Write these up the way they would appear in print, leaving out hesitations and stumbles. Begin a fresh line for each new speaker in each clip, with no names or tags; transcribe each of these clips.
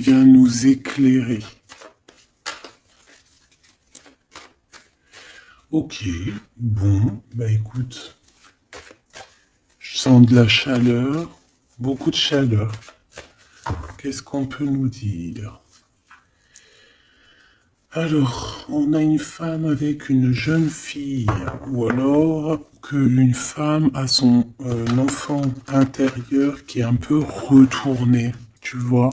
vient nous éclairer. Ok, bon, bah écoute, je sens de la chaleur, beaucoup de chaleur. Qu'est-ce qu'on peut nous dire? Alors, on a une femme avec une jeune fille, ou alors qu'une femme a son enfant intérieur qui est un peu retourné, tu vois.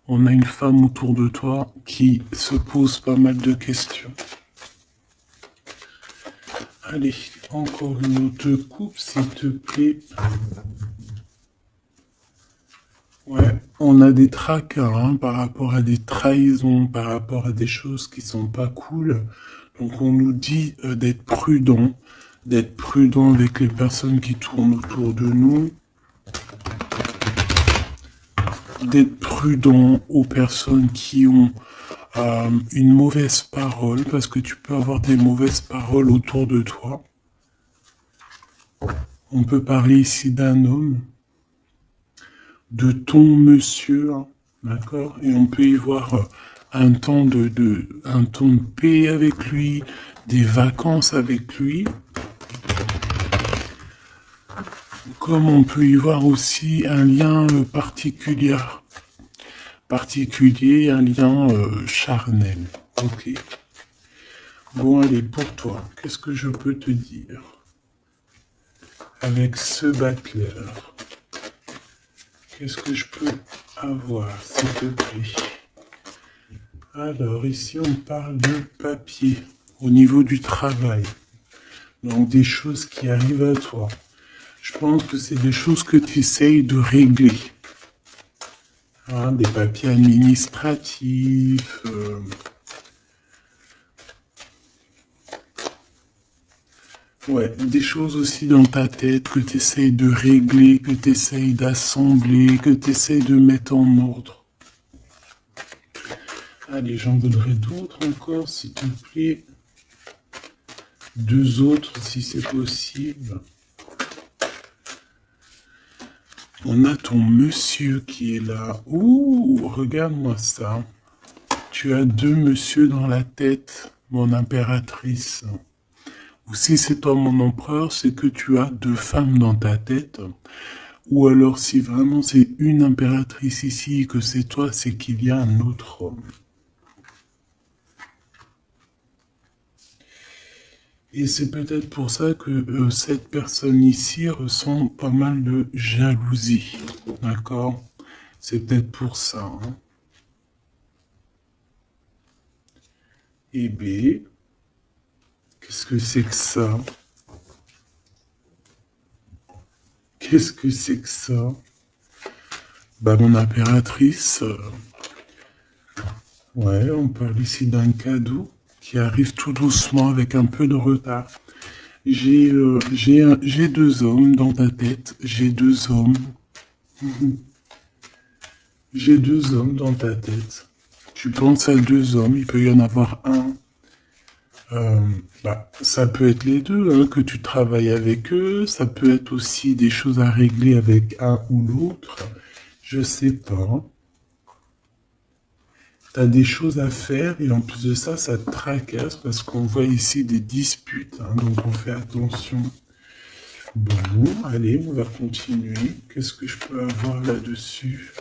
On a une femme autour de toi qui se pose pas mal de questions. Allez, encore une autre coupe, s'il te plaît. Ouais, on a des tracas hein, par rapport à des trahisons, par rapport à des choses qui sont pas cool. Donc on nous dit d'être prudent avec les personnes qui tournent autour de nous, d'être prudent aux personnes qui ont une mauvaise parole, parce que tu peux avoir des mauvaises paroles autour de toi. On peut parler ici d'un homme, de ton monsieur, hein, d'accord? Et on peut y voir un temps un temps de paix avec lui, des vacances avec lui. Comme on peut y voir aussi un lien particulier, un lien charnel. Ok. Bon, allez, pour toi, qu'est-ce que je peux te dire avec ce battleur? Qu'est-ce que je peux avoir, s'il te plaît? Alors, ici, on parle de papier au niveau du travail. Donc, des choses qui arrivent à toi. Je pense que c'est des choses que tu essayes de régler. Hein, des papiers administratifs. Ouais, des choses aussi dans ta tête que tu essayes de régler, que tu essayes d'assembler, que tu essayes de mettre en ordre. Allez, j'en voudrais d'autres encore, s'il te plaît. Deux autres, si c'est possible. On a ton monsieur qui est là. Ouh, regarde-moi ça. Tu as deux monsieur dans la tête, mon impératrice. Ou si c'est toi mon empereur, c'est que tu as deux femmes dans ta tête. Ou alors si vraiment c'est une impératrice ici et que c'est toi, c'est qu'il y a un autre homme. Et c'est peut-être pour ça que cette personne ici ressent pas mal de jalousie. D'accord? C'est peut-être pour ça. Hein. Et B, qu'est-ce que c'est que ça? Qu'est-ce que c'est que ça? Bah, mon impératrice, ouais, on parle ici d'un cadeau qui arrive tout doucement avec un peu de retard. J'ai deux hommes dans ta tête. J'ai deux hommes. J'ai deux hommes dans ta tête. Tu penses à deux hommes, il peut y en avoir un. Euh, Bah, ça peut être les deux, hein, que tu travailles avec eux. Ça peut être aussi des choses à régler avec un ou l'autre. Je sais pas. T'as des choses à faire et en plus de ça, ça te tracasse parce qu'on voit ici des disputes, hein, donc on fait attention. Bon, allez, on va continuer. Qu'est-ce que je peux avoir là-dessus?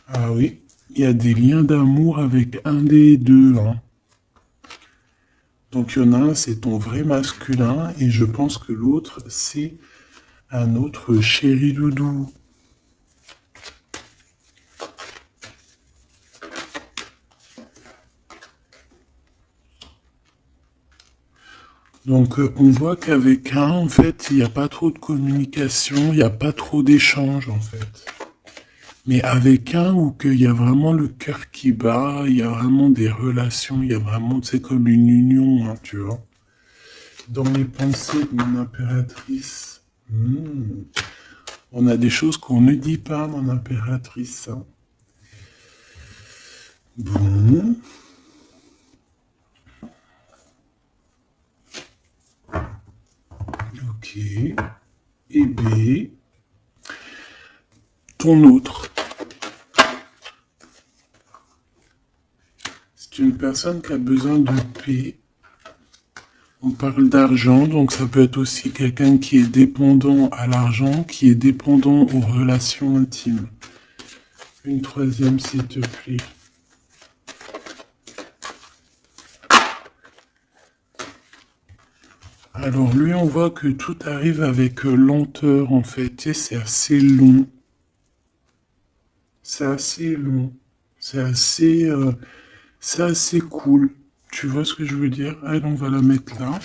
Ah oui, il y a des liens d'amour avec un des deux. Hein. Donc il y en a un, c'est ton vrai masculin et je pense que l'autre, c'est un autre chéri doudou. Donc on voit qu'avec un, en fait, il n'y a pas trop de communication, il n'y a pas trop d'échange, en fait. Mais avec un où qu'il y a vraiment le cœur qui bat, il y a vraiment des relations, il y a vraiment, c'est comme une union, hein, tu vois. Dans les pensées de mon impératrice, on a des choses qu'on ne dit pas, mon impératrice. Hein. Bon. Ok. Et B. ton autre. C'est une personne qui a besoin de paix. On parle d'argent, donc ça peut être aussi quelqu'un qui est dépendant à l'argent, qui est dépendant aux relations intimes. Une troisième, s'il te plaît. Alors lui, on voit que tout arrive avec lenteur, en fait. Et c'est assez long. C'est assez long. C'est assez cool. Tu vois ce que je veux dire? Allez, on va la mettre là.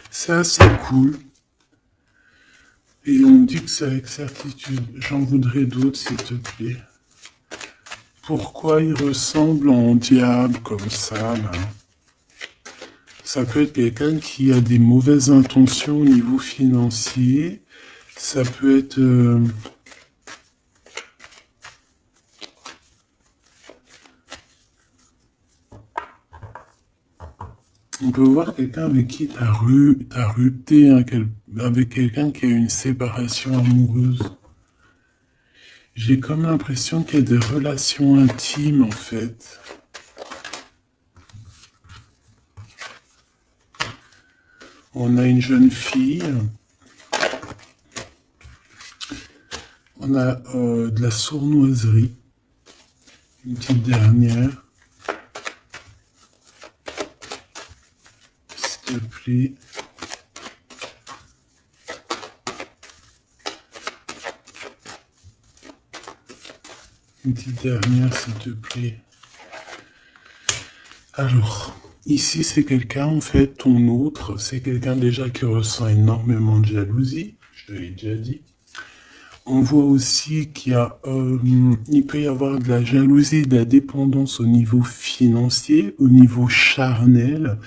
C'est assez cool. Et on dit que c'est avec certitude. J'en voudrais d'autres, s'il te plaît. Pourquoi il ressemble en diable comme ça, là? Ça peut être quelqu'un qui a des mauvaises intentions au niveau financier. Ça peut être... On peut voir quelqu'un avec qui t'as rupté, hein, avec quelqu'un qui a une séparation amoureuse. J'ai comme l'impression qu'il y a des relations intimes, en fait. On a une jeune fille. On a de la sournoiserie. Une petite dernière. S'il te plaît. Une petite dernière, s'il te plaît. Alors, ici, c'est quelqu'un, en fait, ton autre, c'est quelqu'un déjà qui ressent énormément de jalousie, je te l'ai déjà dit. On voit aussi qu'il y a, il peut y avoir de la jalousie, de la dépendance au niveau financier, au niveau charnel.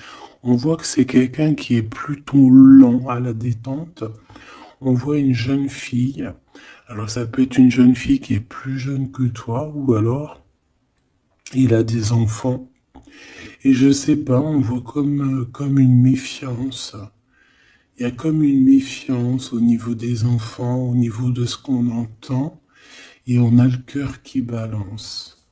On voit que c'est quelqu'un qui est plutôt lent à la détente. On voit une jeune fille. Alors ça peut être une jeune fille qui est plus jeune que toi, ou alors il a des enfants. Et je sais pas, on voit comme une méfiance. Il y a comme une méfiance au niveau des enfants, au niveau de ce qu'on entend, et on a le cœur qui balance.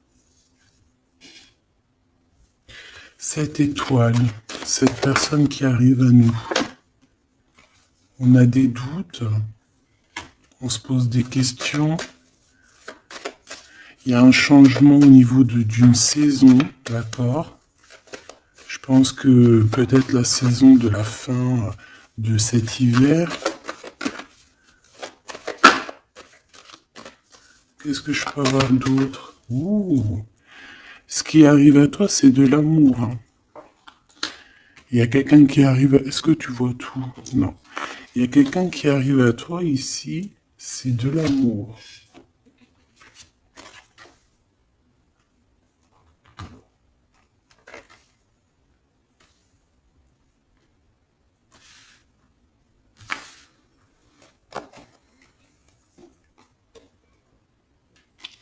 Cette étoile, cette personne qui arrive à nous, on a des doutes, on se pose des questions, il y a un changement au niveau d'une saison, d'accord? Je pense que peut-être la saison de la fin de cet hiver. Qu'est-ce que je peux avoir d'autre? Ouh. Ce qui arrive à toi, c'est de l'amour. Hein. Il y a quelqu'un qui arrive... Est-ce que tu vois tout? Non. Il y a quelqu'un qui arrive à toi ici, c'est de l'amour.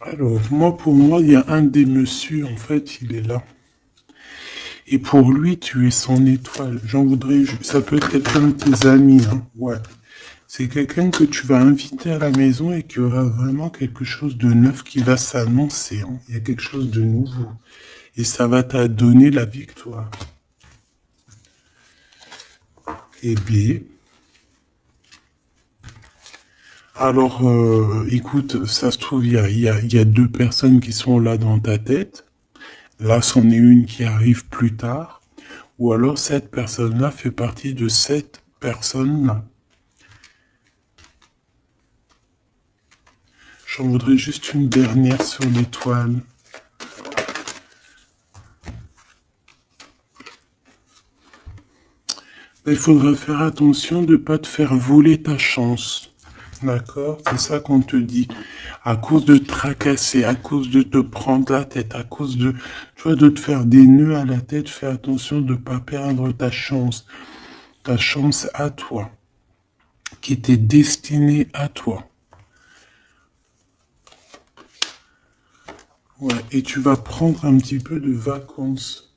Alors, pour moi, il y a un des messieurs, en fait, il est là. Et pour lui, tu es son étoile. J'en voudrais... Ça peut être quelqu'un de tes amis, hein. Ouais. C'est quelqu'un que tu vas inviter à la maison et qui aura vraiment quelque chose de neuf qui va s'annoncer. Hein. Il y a quelque chose de nouveau. Et ça va te donner la victoire. Et B. Alors, écoute, ça se trouve, il y a deux personnes qui sont là dans ta tête. Là, c'en est une qui arrive plus tard. Ou alors, cette personne-là fait partie de cette personne-là. J'en voudrais juste une dernière sur l'étoile. Il faudra faire attention de ne pas te faire voler ta chance. D'accord? C'est ça qu'on te dit. À cause de te tracasser, à cause de te prendre la tête, à cause de, tu vois, de te faire des nœuds à la tête, fais attention de ne pas perdre ta chance à toi, qui était destinée à toi. Ouais, et tu vas prendre un petit peu de vacances.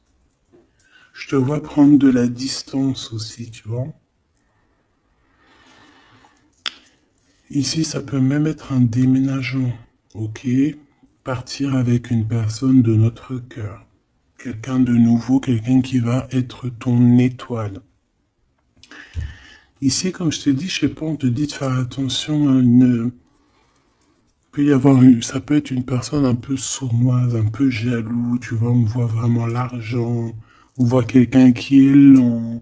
Je te vois prendre de la distance aussi, tu vois. Ici, ça peut même être un déménagement. Ok? Partir avec une personne de notre cœur. Quelqu'un de nouveau, quelqu'un qui va être ton étoile. Ici, comme je te dis, je sais pas, on te dit de faire attention à une... Peut y avoir ça peut être une personne un peu sournoise, un peu jaloux, tu vois, on voit vraiment l'argent, on voit quelqu'un qui est lent,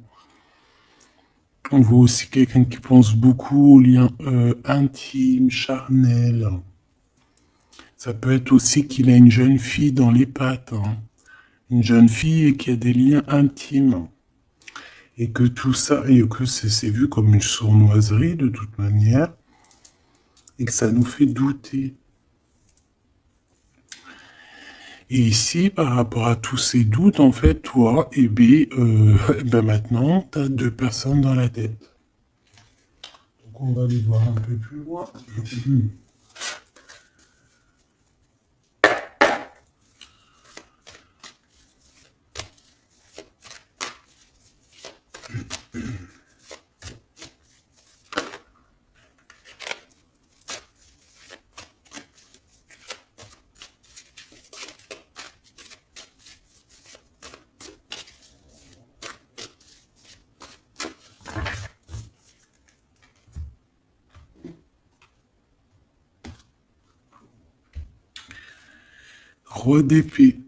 on voit aussi quelqu'un qui pense beaucoup aux liens intimes, charnels. Ça peut être aussi qu'il a une jeune fille dans les pattes, hein. Une jeune fille qui a des liens intimes. Et que tout ça, et que c'est vu comme une sournoiserie de toute manière, et que ça nous fait douter. Et ici, par rapport à tous ces doutes, en fait, toi, ben maintenant, tu as deux personnes dans la tête. Donc on va les voir un peu plus loin. Roi d'épée.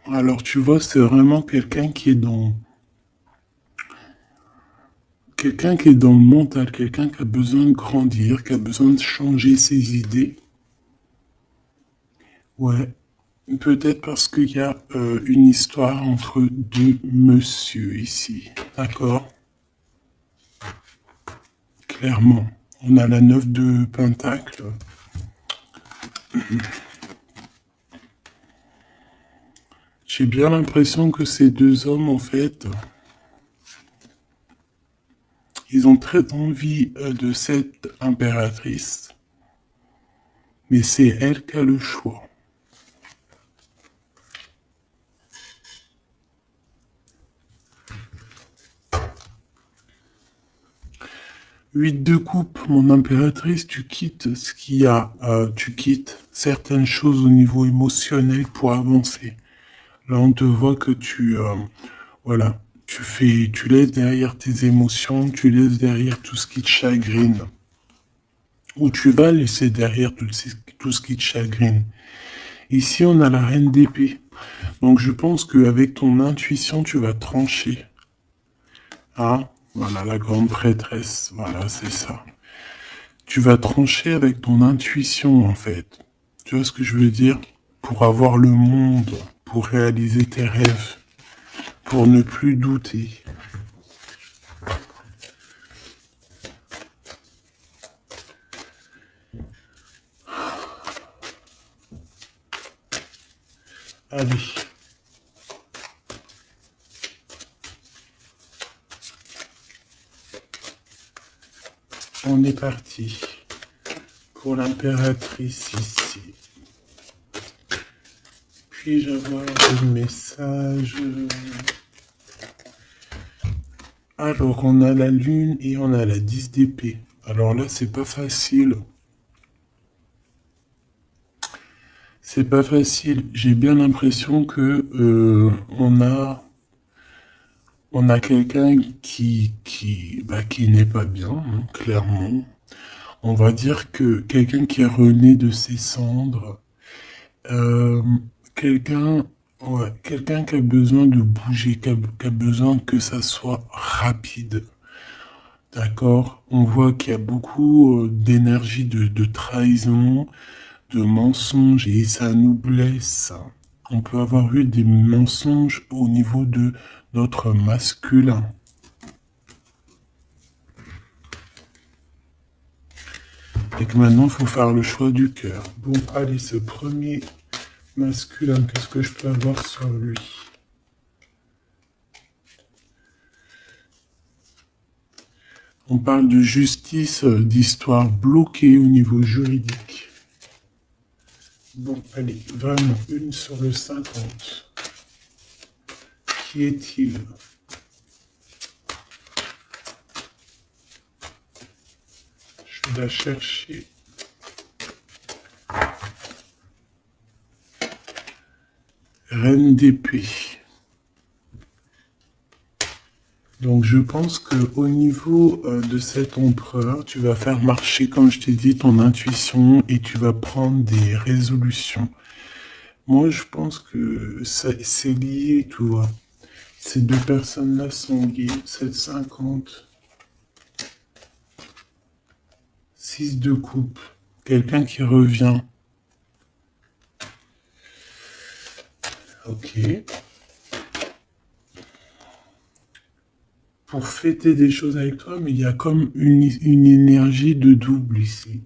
Alors tu vois, c'est vraiment quelqu'un qui est dans... Quelqu'un qui est dans le mental, quelqu'un qui a besoin de grandir, qui a besoin de changer ses idées. Ouais, peut-être parce qu'il y a une histoire entre deux monsieur ici. D'accord? Clairement. On a la 9 de Pentacle. J'ai bien l'impression que ces deux hommes, en fait, ils ont très envie de cette impératrice. Mais c'est elle qui a le choix. 8 de coupe, mon impératrice, tu quittes ce qu'il y a, tu quittes certaines choses au niveau émotionnel pour avancer. Là, on te voit que voilà, tu laisses derrière tes émotions, tu laisses derrière tout ce qui te chagrine. Ou tu vas laisser derrière tout ce qui te chagrine. Ici, on a la reine d'épée. Donc, je pense qu'avec ton intuition, tu vas trancher. Ah, voilà, la grande prêtresse. Voilà, c'est ça. Tu vas trancher avec ton intuition, en fait. Tu vois ce que je veux dire? Pour avoir le monde, pour réaliser tes rêves, pour ne plus douter. Allez. On est parti pour l'impératrice ici. Puis-je avoir le message? Alors, on a la lune et on a la 10 d'épée. Alors là, c'est pas facile. C'est pas facile. J'ai bien l'impression que on a quelqu'un qui n'est pas bien, hein, clairement. On va dire que quelqu'un qui est rené de ses cendres, euh, quelqu'un, ouais, quelqu'un qui a besoin de bouger, qui a besoin que ça soit rapide. D'accord? On voit qu'il y a beaucoup d'énergie de trahison, de mensonges, et ça nous blesse. On peut avoir eu des mensonges au niveau de notre masculin. Et que maintenant, il faut faire le choix du cœur. Bon, allez, ce premier masculin, qu'est-ce que je peux avoir sur lui? On parle de justice, d'histoire bloquée au niveau juridique. Bon, allez, vraiment, une sur le 50. Qui est-il? Je Il a cherché. Reine d'épée. Donc je pense que au niveau de cet empereur, tu vas faire marcher, comme je t'ai dit, ton intuition et tu vas prendre des résolutions. Moi, je pense que c'est lié, tu vois. Ces deux personnes-là sont liées. 7,50. 6 de coupe. Quelqu'un qui revient. Ok. Pour fêter des choses avec toi, mais il y a comme une énergie de double ici.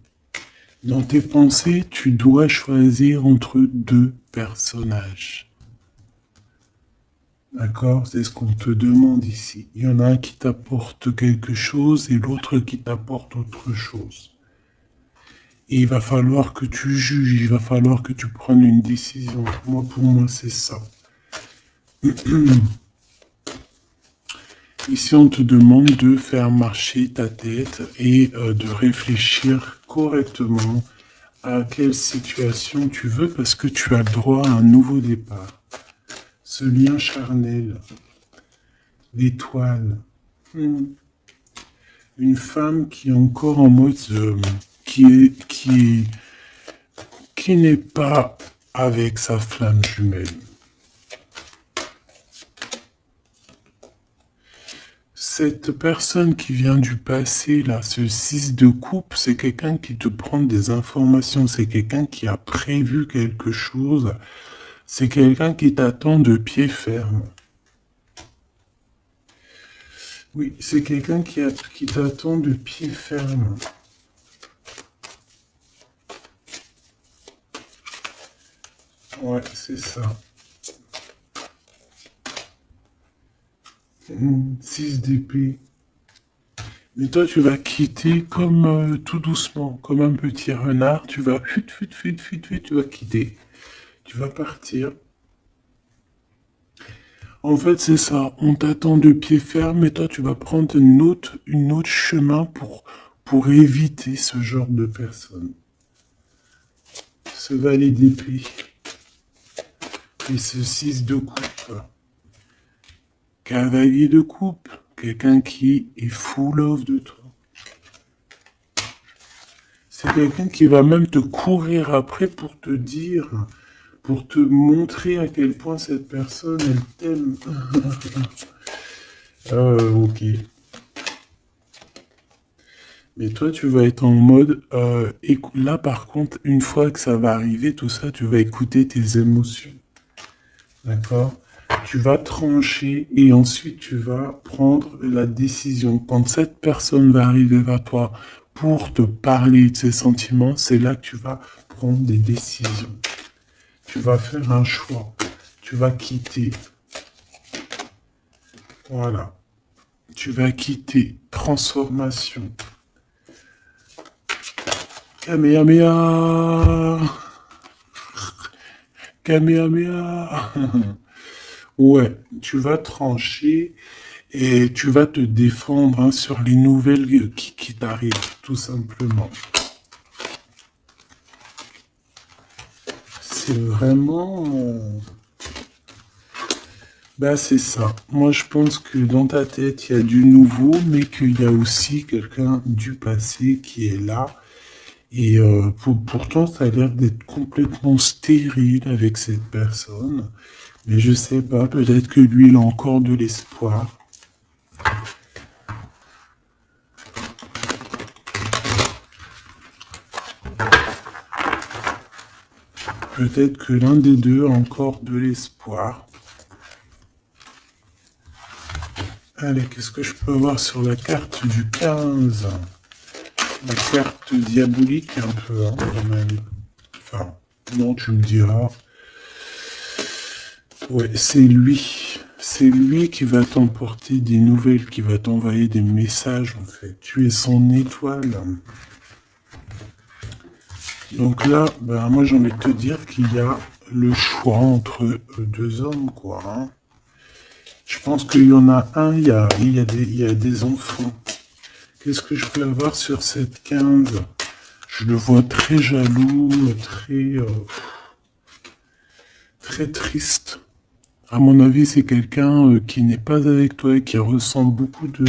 Dans tes pensées, tu dois choisir entre deux personnages. D'accord? C'est ce qu'on te demande ici. Il y en a un qui t'apporte quelque chose et l'autre qui t'apporte autre chose. Et il va falloir que tu juges, il va falloir que tu prennes une décision. Moi, pour moi, c'est ça. Ici, on te demande de faire marcher ta tête et de réfléchir correctement à quelle situation tu veux parce que tu as le droit à un nouveau départ. Ce lien charnel, l'étoile, une femme qui est encore en mode, qui n'est pas avec sa flamme jumelle. Cette personne qui vient du passé, là, ce 6 de coupe, c'est quelqu'un qui te prend des informations, c'est quelqu'un qui a prévu quelque chose, c'est quelqu'un qui t'attend de pied ferme. Oui, c'est quelqu'un qui t'attend de pied ferme. Ouais, c'est ça. 6 d'épée. Mais toi, tu vas quitter comme tout doucement, comme un petit renard. Tu vas tu vas quitter. Tu vas partir. En fait, c'est ça. On t'attend de pied ferme et toi, tu vas prendre une autre chemin pour éviter ce genre de personnes. Ce valet d'épée. Et ce 6 de coupe. Cavalier de coupe. Quelqu'un qui est full of de toi. C'est quelqu'un qui va même te courir après pour te dire, pour te montrer à quel point cette personne, elle t'aime. Ok. Mais toi, tu vas être en mode, là par contre, une fois que ça va arriver, tout ça, tu vas écouter tes émotions. D'accord? Tu vas trancher et ensuite tu vas prendre la décision. Quand cette personne va arriver vers toi pour te parler de ses sentiments, c'est là que tu vas prendre des décisions. Tu vas faire un choix. Tu vas quitter. Voilà. Tu vas quitter. Transformation. Kamehameha. Kamehameha. Ouais, tu vas trancher et tu vas te défendre hein, sur les nouvelles qui t'arrivent, tout simplement. C'est vraiment... Bah c'est ça. Moi je pense que dans ta tête il y a du nouveau, mais qu'il y a aussi quelqu'un du passé qui est là. Et pourtant ça a l'air d'être complètement stérile avec cette personne. Mais je sais pas, peut-être que lui il a encore de l'espoir. Peut-être que l'un des deux a encore de l'espoir. Allez, qu'est-ce que je peux voir sur la carte du 15? La carte diabolique un peu, hein, quand même. Enfin, non, tu me diras. Ouais, c'est lui. C'est lui qui va t'emporter des nouvelles, qui va t'envoyer des messages, en fait. Tu es son étoile. Donc là, ben, moi j'ai envie de te dire qu'il y a le choix entre deux hommes, quoi. Hein. Je pense qu'il y en a un, il y a des enfants Qu'est-ce que je peux avoir sur cette 15? Je le vois très jaloux, très triste. À mon avis, c'est quelqu'un qui n'est pas avec toi et qui ressent beaucoup de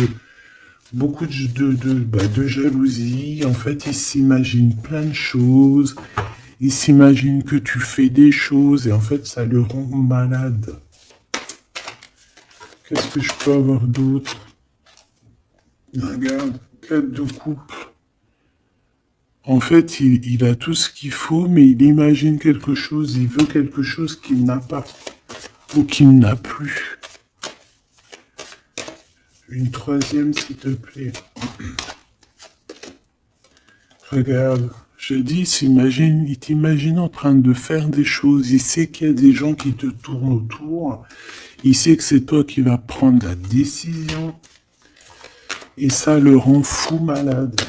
jalousie. En fait, il s'imagine plein de choses. Il s'imagine que tu fais des choses et en fait, ça le rend malade. Qu'est-ce que je peux avoir d'autre? Regarde, 4 de coupe. En fait, il a tout ce qu'il faut, mais il imagine quelque chose, il veut quelque chose qu'il n'a pas ou qu'il n'a plus. Une troisième, s'il te plaît. Regarde, je dis, il t'imagine en train de faire des choses, il sait qu'il y a des gens qui te tournent autour, il sait que c'est toi qui vas prendre la décision, et ça le rend fou malade.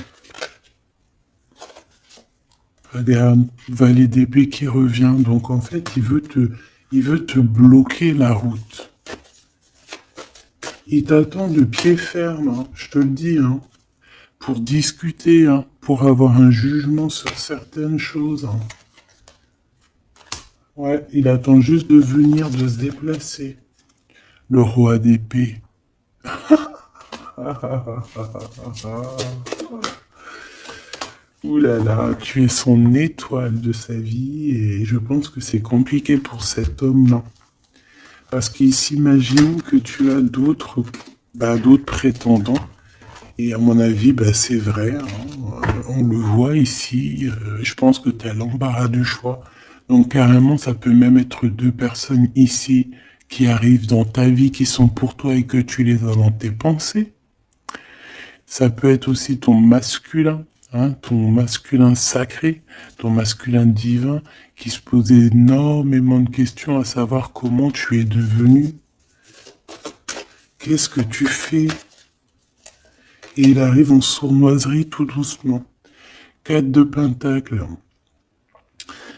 Regarde, valet d'épée qui revient, donc en fait, il veut te bloquer la route. Il t'attend de pied ferme, hein, je te le dis, hein, pour discuter, hein, pour avoir un jugement sur certaines choses. Hein. Ouais, il attend juste de venir, de se déplacer. Le roi d'épée. Ouh là là, tu es son étoile de sa vie et je pense que c'est compliqué pour cet homme-là. Parce qu'il s'imagine que tu as d'autres prétendants. Et à mon avis, c'est vrai. Hein, on le voit ici. Je pense que tu as l'embarras du choix. Donc carrément, ça peut même être 2 personnes ici qui arrivent dans ta vie, qui sont pour toi et que tu les as dans tes pensées. Ça peut être aussi ton masculin. Hein, ton masculin sacré, ton masculin divin, qui se pose énormément de questions à savoir comment tu es devenu, qu'est-ce que tu fais, et il arrive en sournoiserie tout doucement. 4 de pentacles.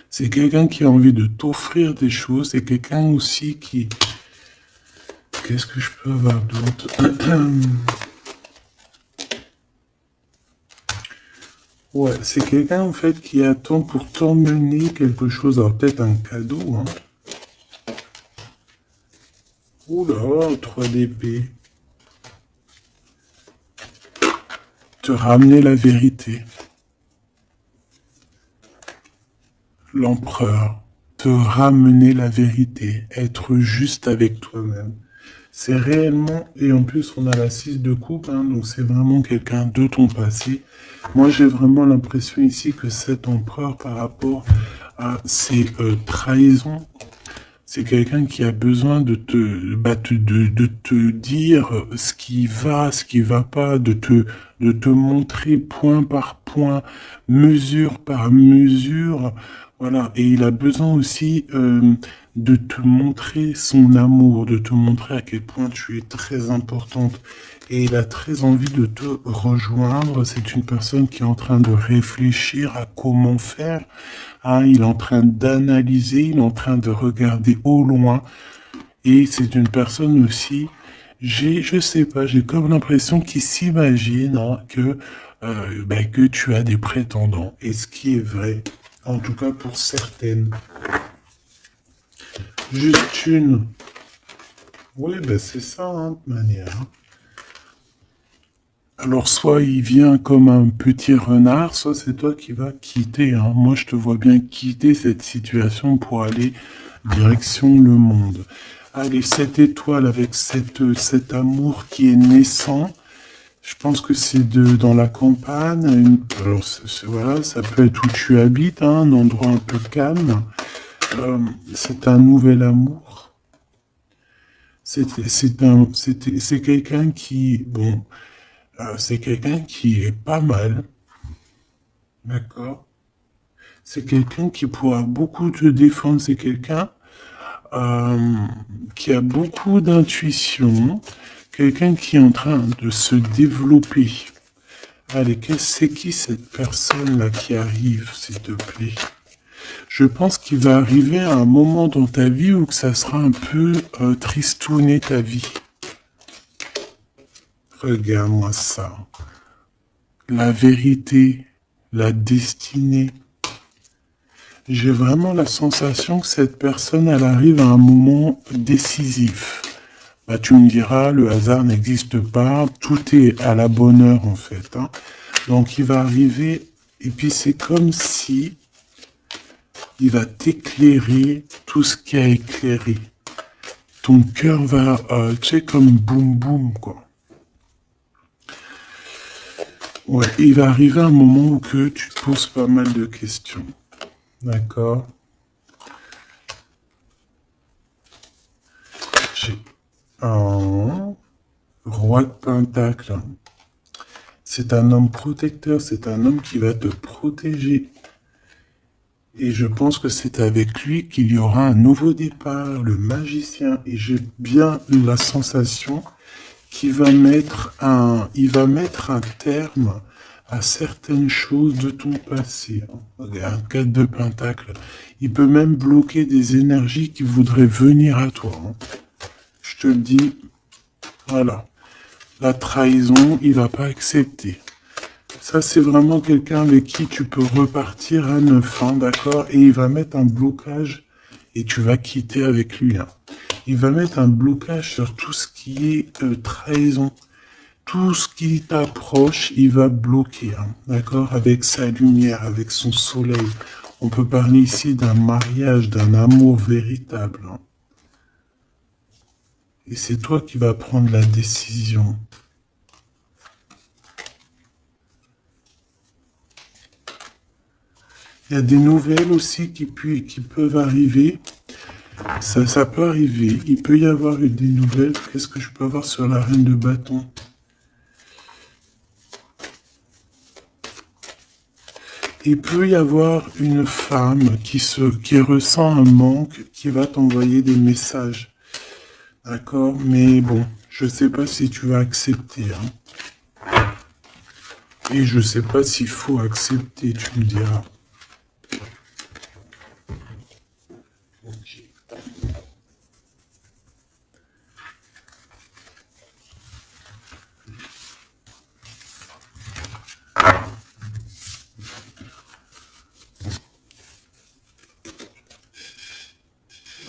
C'est quelqu'un qui a envie de t'offrir des choses, c'est quelqu'un aussi qui... Qu'est-ce que je peux avoir d'autre? Ouais, c'est quelqu'un en fait qui attend pour t'emmener quelque chose, alors peut-être un cadeau, hein. Oula, 3 d'épée. Te ramener la vérité. L'empereur. Te ramener la vérité. Être juste avec toi-même. C'est réellement, et en plus on a la 6 de coupe, hein, donc c'est vraiment quelqu'un de ton passé. Moi j'ai vraiment l'impression ici que cet empereur par rapport à ses trahisons, c'est quelqu'un qui a besoin de te dire ce qui va pas, de te montrer point par point, mesure par mesure, voilà. Et il a besoin aussi de te montrer son amour, de te montrer à quel point tu es très importante. Et il a très envie de te rejoindre. C'est une personne qui est en train de réfléchir à comment faire. Hein, il est en train d'analyser, il est en train de regarder au loin. Et c'est une personne aussi, je sais pas, j'ai comme l'impression qu'il s'imagine hein, que tu as des prétendants. Et ce qui est vrai, en tout cas pour certaines. Juste une. Oui, c'est ça, hein, de toute manière. Alors, soit il vient comme un petit renard, soit c'est toi qui vas quitter. Hein. Moi, je te vois bien quitter cette situation pour aller direction le monde. Allez, cette étoile avec cet amour qui est naissant, je pense que c'est dans la campagne. Alors, voilà, ça peut être où tu habites, hein, un endroit un peu calme. C'est un nouvel amour. C'est quelqu'un qui, c'est quelqu'un qui est pas mal, d'accord? C'est quelqu'un qui pourra beaucoup te défendre, c'est quelqu'un qui a beaucoup d'intuition, quelqu'un qui est en train de se développer. Allez, c'est qui cette personne-là qui arrive, s'il te plaît? Je pense qu'il va arriver à un moment dans ta vie où ça sera un peu tristouner ta vie. Regarde-moi ça. la vérité, la destinée. J'ai vraiment la sensation que cette personne, elle arrive à un moment décisif. Bah, tu me diras, le hasard n'existe pas, tout est à la bonne heure en fait. Hein. Donc il va arriver, et puis c'est comme si il va t'éclairer tout ce qui a éclairé. Ton cœur va, tu sais, comme boum boum quoi. Ouais, il va arriver un moment où que tu te poses pas mal de questions. D'accord. J'ai un roi de pentacle. C'est un homme protecteur, c'est un homme qui va te protéger. Et je pense que c'est avec lui qu'il y aura un nouveau départ, le magicien. Et j'ai bien la sensation qu'il va il va mettre un terme à certaines choses de ton passé. Un 4 de pentacle. Il peut même bloquer des énergies qui voudraient venir à toi. Je te le dis, voilà. La trahison, il va pas accepter. Ça, c'est vraiment quelqu'un avec qui tu peux repartir à 9 ans, d'accord? Et il va mettre un blocage et tu vas quitter avec lui. Hein. Il va mettre un blocage sur tout ce qui est trahison. Tout ce qui t'approche, il va bloquer, hein, d'accord? Avec sa lumière, avec son soleil. On peut parler ici d'un mariage, d'un amour véritable. Hein. Et c'est toi qui vas prendre la décision. Il y a des nouvelles aussi qui peuvent arriver. Ça peut arriver. Il peut y avoir des nouvelles. Qu'est-ce que je peux avoir sur la reine de bâton? Il peut y avoir une femme qui ressent un manque, qui va t'envoyer des messages. D'accord? Mais bon, je sais pas si tu vas accepter. Hein. Et je sais pas s'il faut accepter, tu me diras.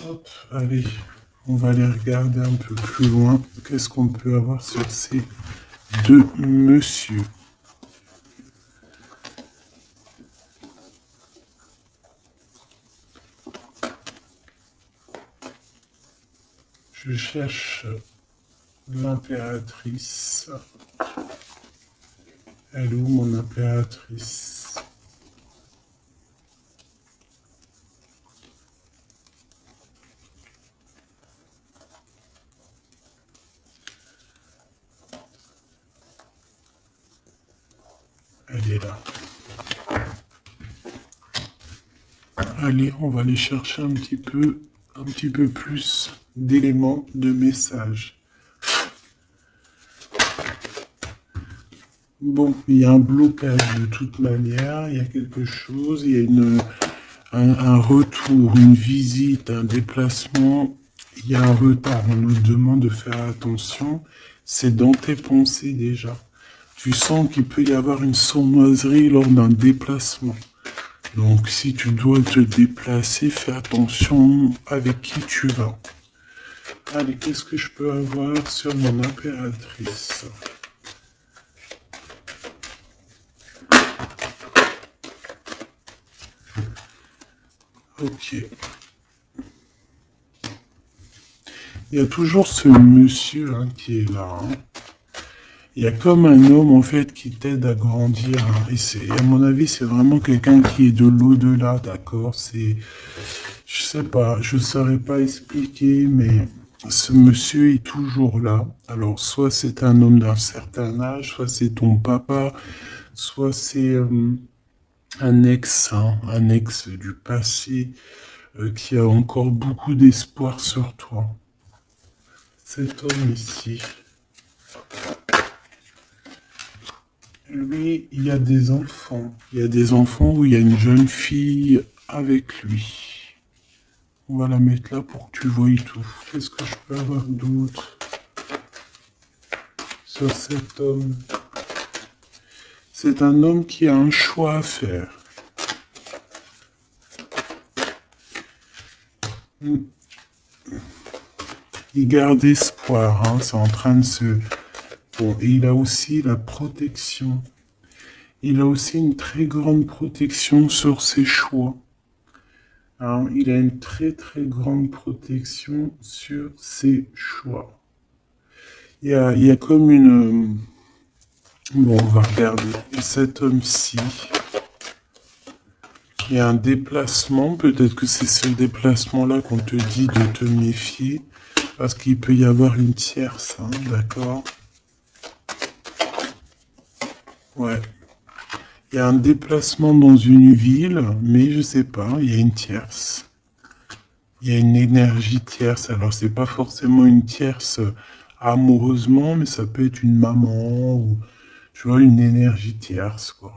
Hop, allez, on va aller regarder un peu plus loin. Qu'est-ce qu'on peut avoir sur ces deux messieurs? Je cherche l'impératrice. Elle est où mon impératrice? Elle est là. Allez, on va aller chercher un petit peu plus d'éléments de message. Bon, il y a un blocage de toute manière, il y a quelque chose, il y a un retour, une visite, un déplacement, il y a un retard, on nous demande de faire attention, c'est dans tes pensées déjà. Tu sens qu'il peut y avoir une sournoiserie lors d'un déplacement. Donc si tu dois te déplacer, fais attention avec qui tu vas. Allez, qu'est-ce que je peux avoir sur mon impératrice? Ok. Il y a toujours ce monsieur hein, qui est là. Hein. Il y a comme un homme en fait qui t'aide à grandir. Hein. Et à mon avis, c'est vraiment quelqu'un qui est de l'au-delà, d'accord? Je sais pas, je saurais pas expliquer, mais ce monsieur est toujours là. Alors, soit c'est un homme d'un certain âge, soit c'est ton papa, soit c'est un ex, hein, un ex du passé qui a encore beaucoup d'espoir sur toi. Cet homme ici, lui, il y a des enfants. Il y a des enfants où il y a une jeune fille avec lui. On va la mettre là pour que tu voies tout. Qu'est-ce que je peux avoir d'autre sur cet homme? C'est un homme qui a un choix à faire. Il garde espoir, hein, c'est en train de se... Bon, et il a aussi la protection. Il a aussi une très grande protection sur ses choix. Hein, il a une très très grande protection sur ses choix. Il y a comme une... Bon, on va regarder. Cet homme-ci, il y a un déplacement. Peut-être que c'est ce déplacement-là qu'on te dit de te méfier. Parce qu'il peut y avoir une tierce, hein, d'accord? Ouais. Il y a un déplacement dans une ville, mais je sais pas, il y a une tierce. Il y a une énergie tierce. Alors, c'est pas forcément une tierce amoureusement, mais ça peut être une maman ou... Tu vois, une énergie tierce, quoi.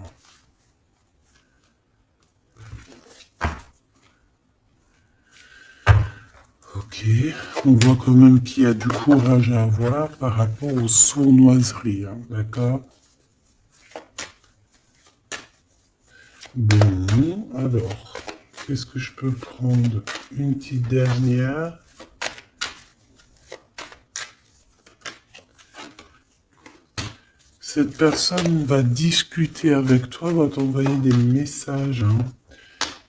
Ok, on voit quand même qu'il y a du courage à avoir par rapport aux sournoiseries, hein, d'accord? Bon, alors, qu'est-ce que je peux prendre? Une petite dernière. Cette personne va discuter avec toi, va t'envoyer des messages, hein.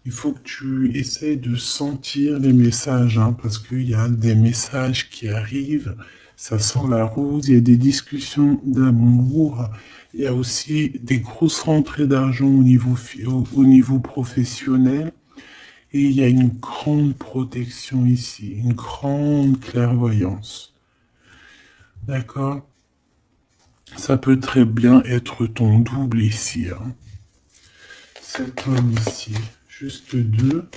Il faut que tu essaies de sentir les messages, hein, parce qu'il y a des messages qui arrivent, ça sent la rose, il y a des discussions d'amour, il y a aussi des grosses rentrées d'argent au niveau professionnel, et il y a une grande protection ici, une grande clairvoyance. D'accord? Ça peut très bien être ton double ici, hein. Cet homme ici, juste deux.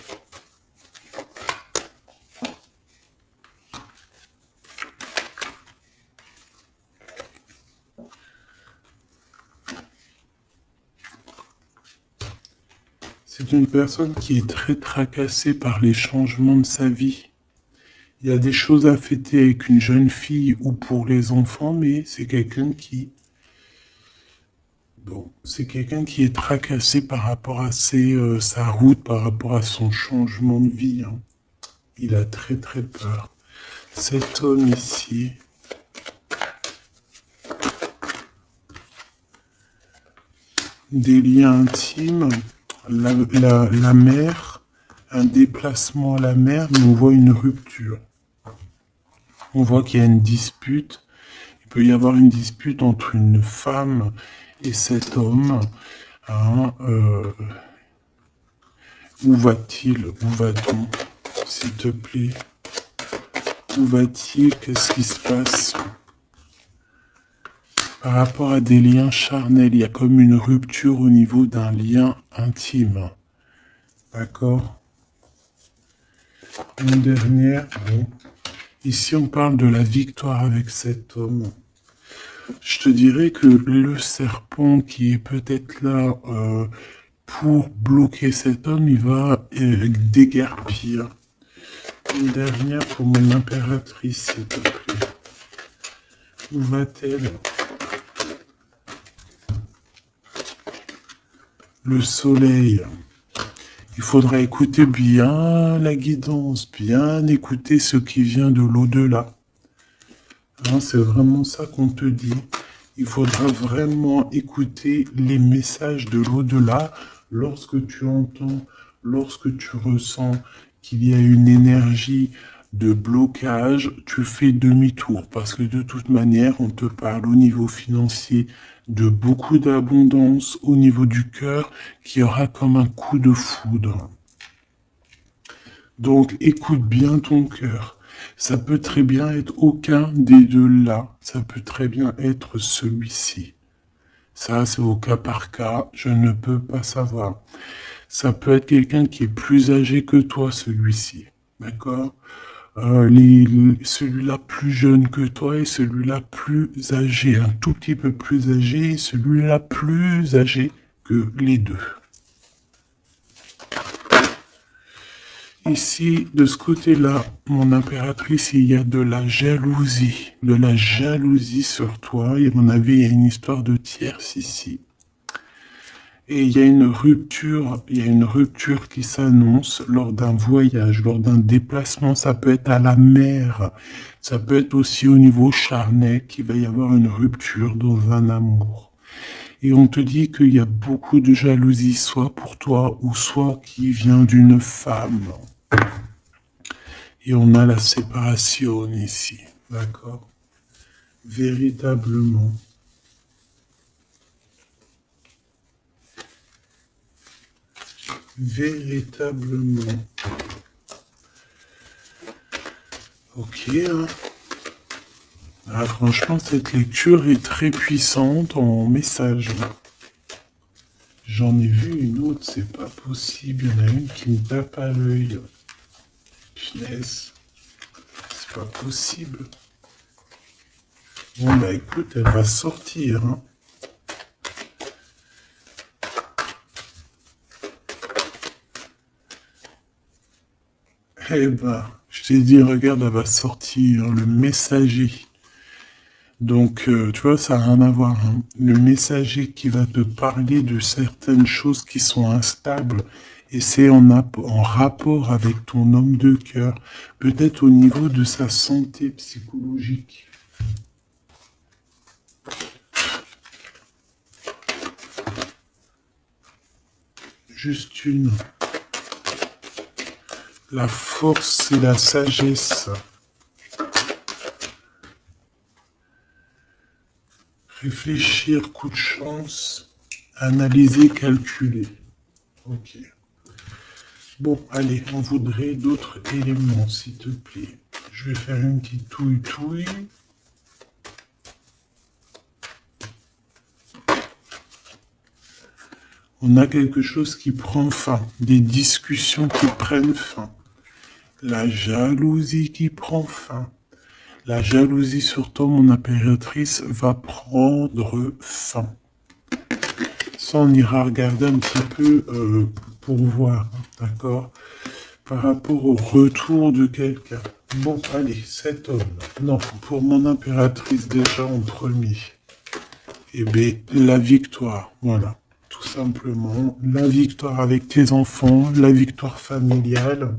C'est une personne qui est très tracassée par les changements de sa vie. Il y a des choses à fêter avec une jeune fille ou pour les enfants, mais c'est quelqu'un qui... Bon, c'est quelqu'un qui est tracassé par rapport à sa route, par rapport à son changement de vie, hein. Il a très très peur. Cet homme ici... Des liens intimes, la mer, un déplacement à la mer, mais on voit une rupture. On voit qu'il y a une dispute. Il peut y avoir une dispute entre une femme et cet homme. Hein, où va-t-il? Où va-t-on? S'il te plaît. Où va-t-il? Qu'est-ce qui se passe? Par rapport à des liens charnels, il y a comme une rupture au niveau d'un lien intime. D'accord? Une dernière. Bon. Ici, on parle de la victoire avec cet homme. Je te dirais que le serpent qui est peut-être là pour bloquer cet homme, il va déguerpir. Une dernière pour mon impératrice, s'il te plaît. Où va-t-elle? Le soleil. Il faudra écouter bien la guidance, bien écouter ce qui vient de l'au-delà. Hein, c'est vraiment ça qu'on te dit. Il faudra vraiment écouter les messages de l'au-delà lorsque tu entends, lorsque tu ressens qu'il y a une énergie de blocage, tu fais demi-tour parce que de toute manière, on te parle au niveau financier de beaucoup d'abondance, au niveau du cœur, qui aura comme un coup de foudre. Donc, écoute bien ton cœur. Ça peut très bien être aucun des deux là. Ça peut très bien être celui-ci. Ça, c'est au cas par cas. Je ne peux pas savoir. Ça peut être quelqu'un qui est plus âgé que toi, celui-ci. D'accord? Celui-là plus jeune que toi et celui-là plus âgé, un tout petit peu plus âgé, et celui-là plus âgé que les deux. Ici, de ce côté-là, mon impératrice, il y a de la jalousie sur toi. Et à mon avis, il y a une histoire de tierce ici. Et il y a une rupture qui s'annonce lors d'un voyage, lors d'un déplacement. Ça peut être à la mer, ça peut être aussi au niveau charnel qu'il va y avoir une rupture dans un amour. Et on te dit qu'il y a beaucoup de jalousie, soit pour toi ou soit qui vient d'une femme. Et on a la séparation ici, d'accord? Véritablement. Véritablement. Ok, hein. Ah, franchement, cette lecture est très puissante en message. J'en ai vu une autre, c'est pas possible. Il y en a une qui me tape à l'œil. Punaise, c'est pas possible. Bon, bah écoute, elle va sortir. Hein. Eh ben, je t'ai dit, regarde, elle va sortir, le messager. Donc, tu vois, ça n'a rien à voir. Hein. Le messager qui va te parler de certaines choses qui sont instables, et c'est en rapport avec ton homme de cœur, peut-être au niveau de sa santé psychologique. Juste une. La force et la sagesse. Réfléchir, coup de chance, analyser, calculer. Ok. Bon, allez, on voudrait d'autres éléments, s'il te plaît. Je vais faire une petite touille-touille. On a quelque chose qui prend fin, des discussions qui prennent fin. La jalousie qui prend fin. La jalousie sur toi, mon impératrice, va prendre fin. Ça, on ira regarder un petit peu pour voir, d'accord? Par rapport au retour de quelqu'un. Bon, allez, cet homme. Non, pour mon impératrice déjà en premier. Eh bien, la victoire, voilà. Tout simplement, la victoire avec tes enfants, la victoire familiale,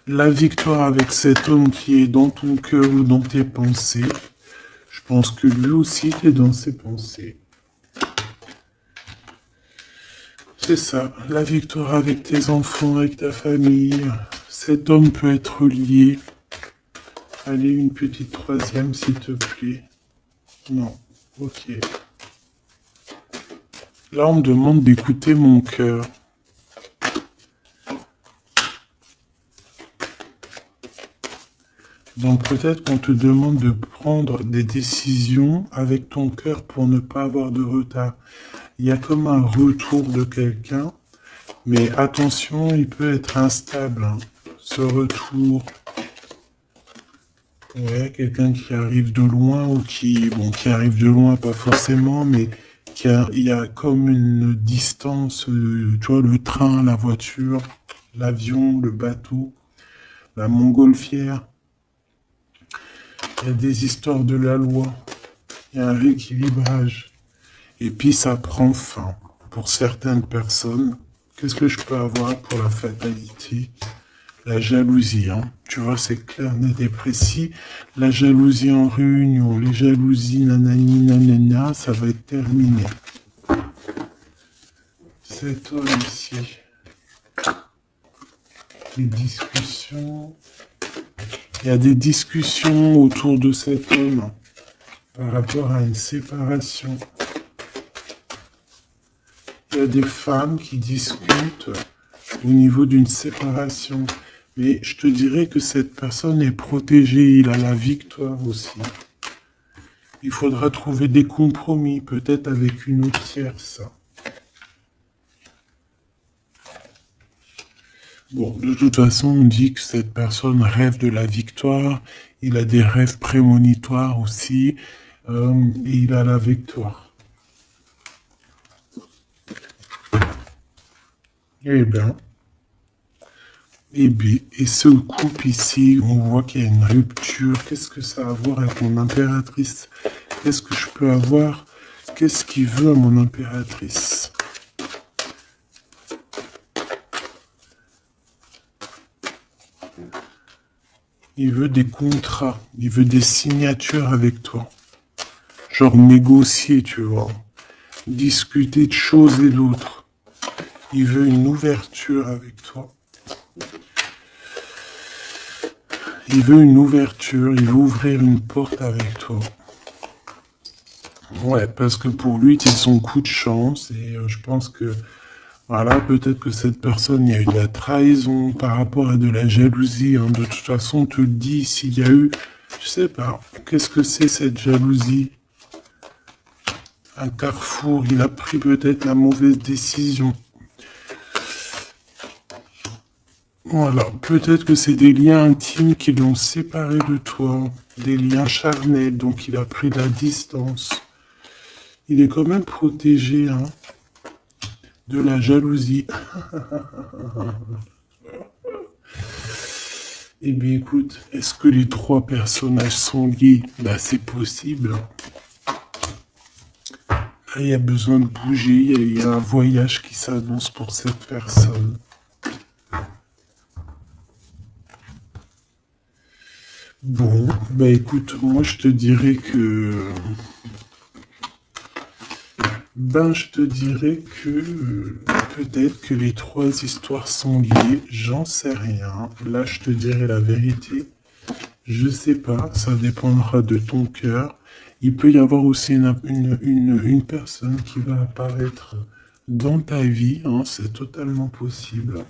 la victoire avec cet homme qui est dans ton cœur ou dans tes pensées. Je pense que lui aussi est dans ses pensées. C'est ça, la victoire avec tes enfants, avec ta famille. Cet homme peut être lié. Allez, une petite troisième, s'il te plaît. Non, ok. Là, on me demande d'écouter mon cœur. Donc peut-être qu'on te demande de prendre des décisions avec ton cœur pour ne pas avoir de retard. Il y a comme un retour de quelqu'un, mais attention, il peut être instable, hein, ce retour. Ouais, quelqu'un qui arrive de loin ou qui arrive de loin, pas forcément, mais il y a comme une distance, tu vois, le train, la voiture, l'avion, le bateau, la montgolfière. Il y a des histoires de la loi, il y a un rééquilibrage. Et puis ça prend fin pour certaines personnes. Qu'est-ce que je peux avoir pour la fatalité? La jalousie, hein. Tu vois, c'est clair, net et précis. La jalousie en réunion, les jalousies, nanani, nanana, ça va être terminé. Cet homme ici. Les discussions. Il y a des discussions autour de cet homme par rapport à une séparation. Il y a des femmes qui discutent au niveau d'une séparation. Mais je te dirais que cette personne est protégée, il a la victoire aussi. Il faudra trouver des compromis, peut-être avec une autre tierce. Bon, de toute façon, on dit que cette personne rêve de la victoire, il a des rêves prémonitoires aussi, et il a la victoire. Eh bien, et ce couple ici, on voit qu'il y a une rupture. Qu'est-ce que ça a à voir avec mon impératrice? Qu'est-ce que je peux avoir Qu'est-ce qu'il veut à mon impératrice? Il veut des contrats, il veut des signatures avec toi. Genre négocier, tu vois. Discuter de choses et d'autres. Il veut une ouverture avec toi. Il veut une ouverture, il veut ouvrir une porte avec toi. Ouais, parce que pour lui, c'est son coup de chance et je pense que, voilà, peut-être que cette personne, il y a eu de la trahison par rapport à de la jalousie. Hein. De toute façon, on te le dit, s'il y a eu, je sais pas, qu'est-ce que c'est cette jalousie? Un carrefour, il a pris peut-être la mauvaise décision. Voilà, peut-être que c'est des liens intimes qui l'ont séparé de toi, des liens charnels, donc il a pris de la distance. Il est quand même protégé, hein, de la jalousie. Eh bien écoute, est-ce que les trois personnages sont liés? Bah c'est possible. Là, il y a besoin de bouger, il y a un voyage qui s'annonce pour cette personne. Bon, bah écoute, moi je te dirais que... je te dirais que peut-être que les trois histoires sont liées, j'en sais rien. Là, je te dirai la vérité. Je sais pas, ça dépendra de ton cœur. Il peut y avoir aussi une personne qui va apparaître dans ta vie, hein, c'est totalement possible.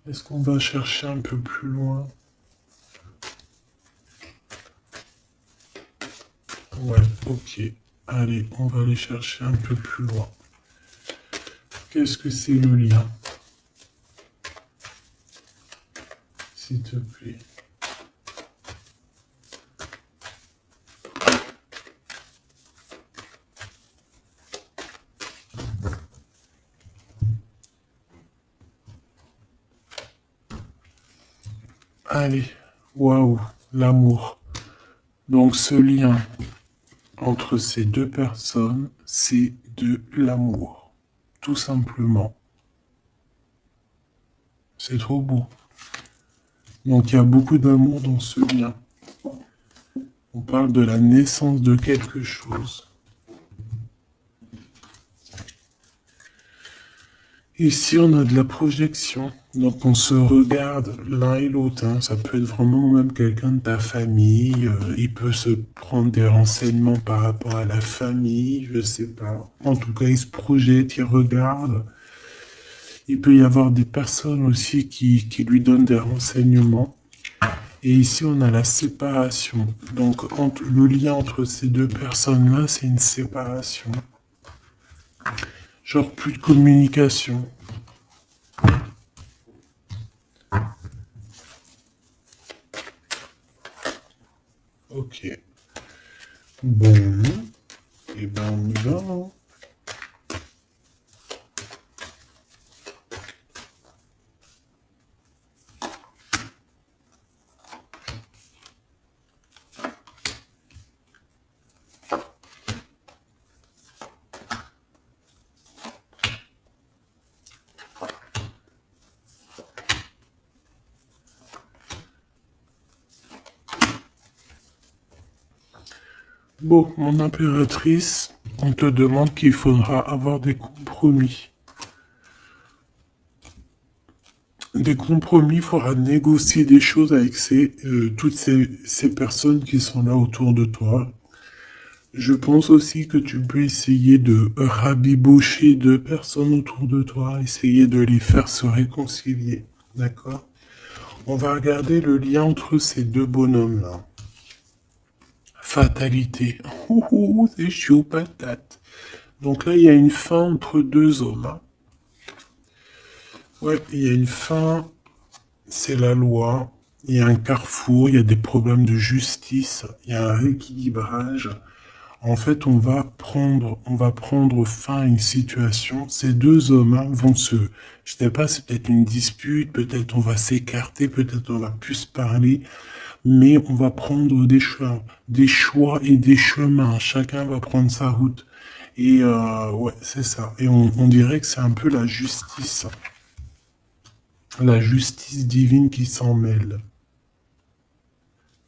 Est-ce qu'on va chercher un peu plus loin? Ouais, ok. Allez, on va aller chercher un peu plus loin. Qu'est-ce que c'est le lien? S'il te plaît. Allez, waouh, l'amour. Donc ce lien entre ces deux personnes, c'est de l'amour. Tout simplement. C'est trop beau. Donc il y a beaucoup d'amour dans ce lien. On parle de la naissance de quelque chose. Ici, on a de la projection. Donc on se regarde l'un et l'autre. Hein. Ça peut être vraiment même quelqu'un de ta famille. Il peut se prendre des renseignements par rapport à la famille. Je sais pas. En tout cas, il se projette, il regarde. Il peut y avoir des personnes aussi qui lui donnent des renseignements. Et ici, on a la séparation. Donc, le lien entre ces deux personnes-là, c'est une séparation. Genre, plus de communication. Ok. Bon. Et ben, on y va. Hein. Bon, mon impératrice, on te demande qu'il faudra avoir des compromis. Des compromis, il faudra négocier des choses avec toutes ces personnes qui sont là autour de toi. Je pense aussi que tu peux essayer de rabibocher deux personnes autour de toi, essayer de les faire se réconcilier. D'accord? On va regarder le lien entre ces deux bonhommes-là. Fatalité. Ouh, c'est chaud patate. Donc là, il y a une fin entre deux hommes. Hein. Ouais, il y a une fin, c'est la loi. Il y a un carrefour, il y a des problèmes de justice, il y a un rééquilibrage. En fait, on va prendre fin à une situation. Ces deux hommes hein, vont je sais pas, c'est peut-être une dispute, peut-être on va s'écarter, peut-être on va plus se parler. mais on va prendre des choix et des chemins. Chacun va prendre sa route. Et ouais, c'est ça. Et on dirait que c'est un peu la justice divine qui s'en mêle,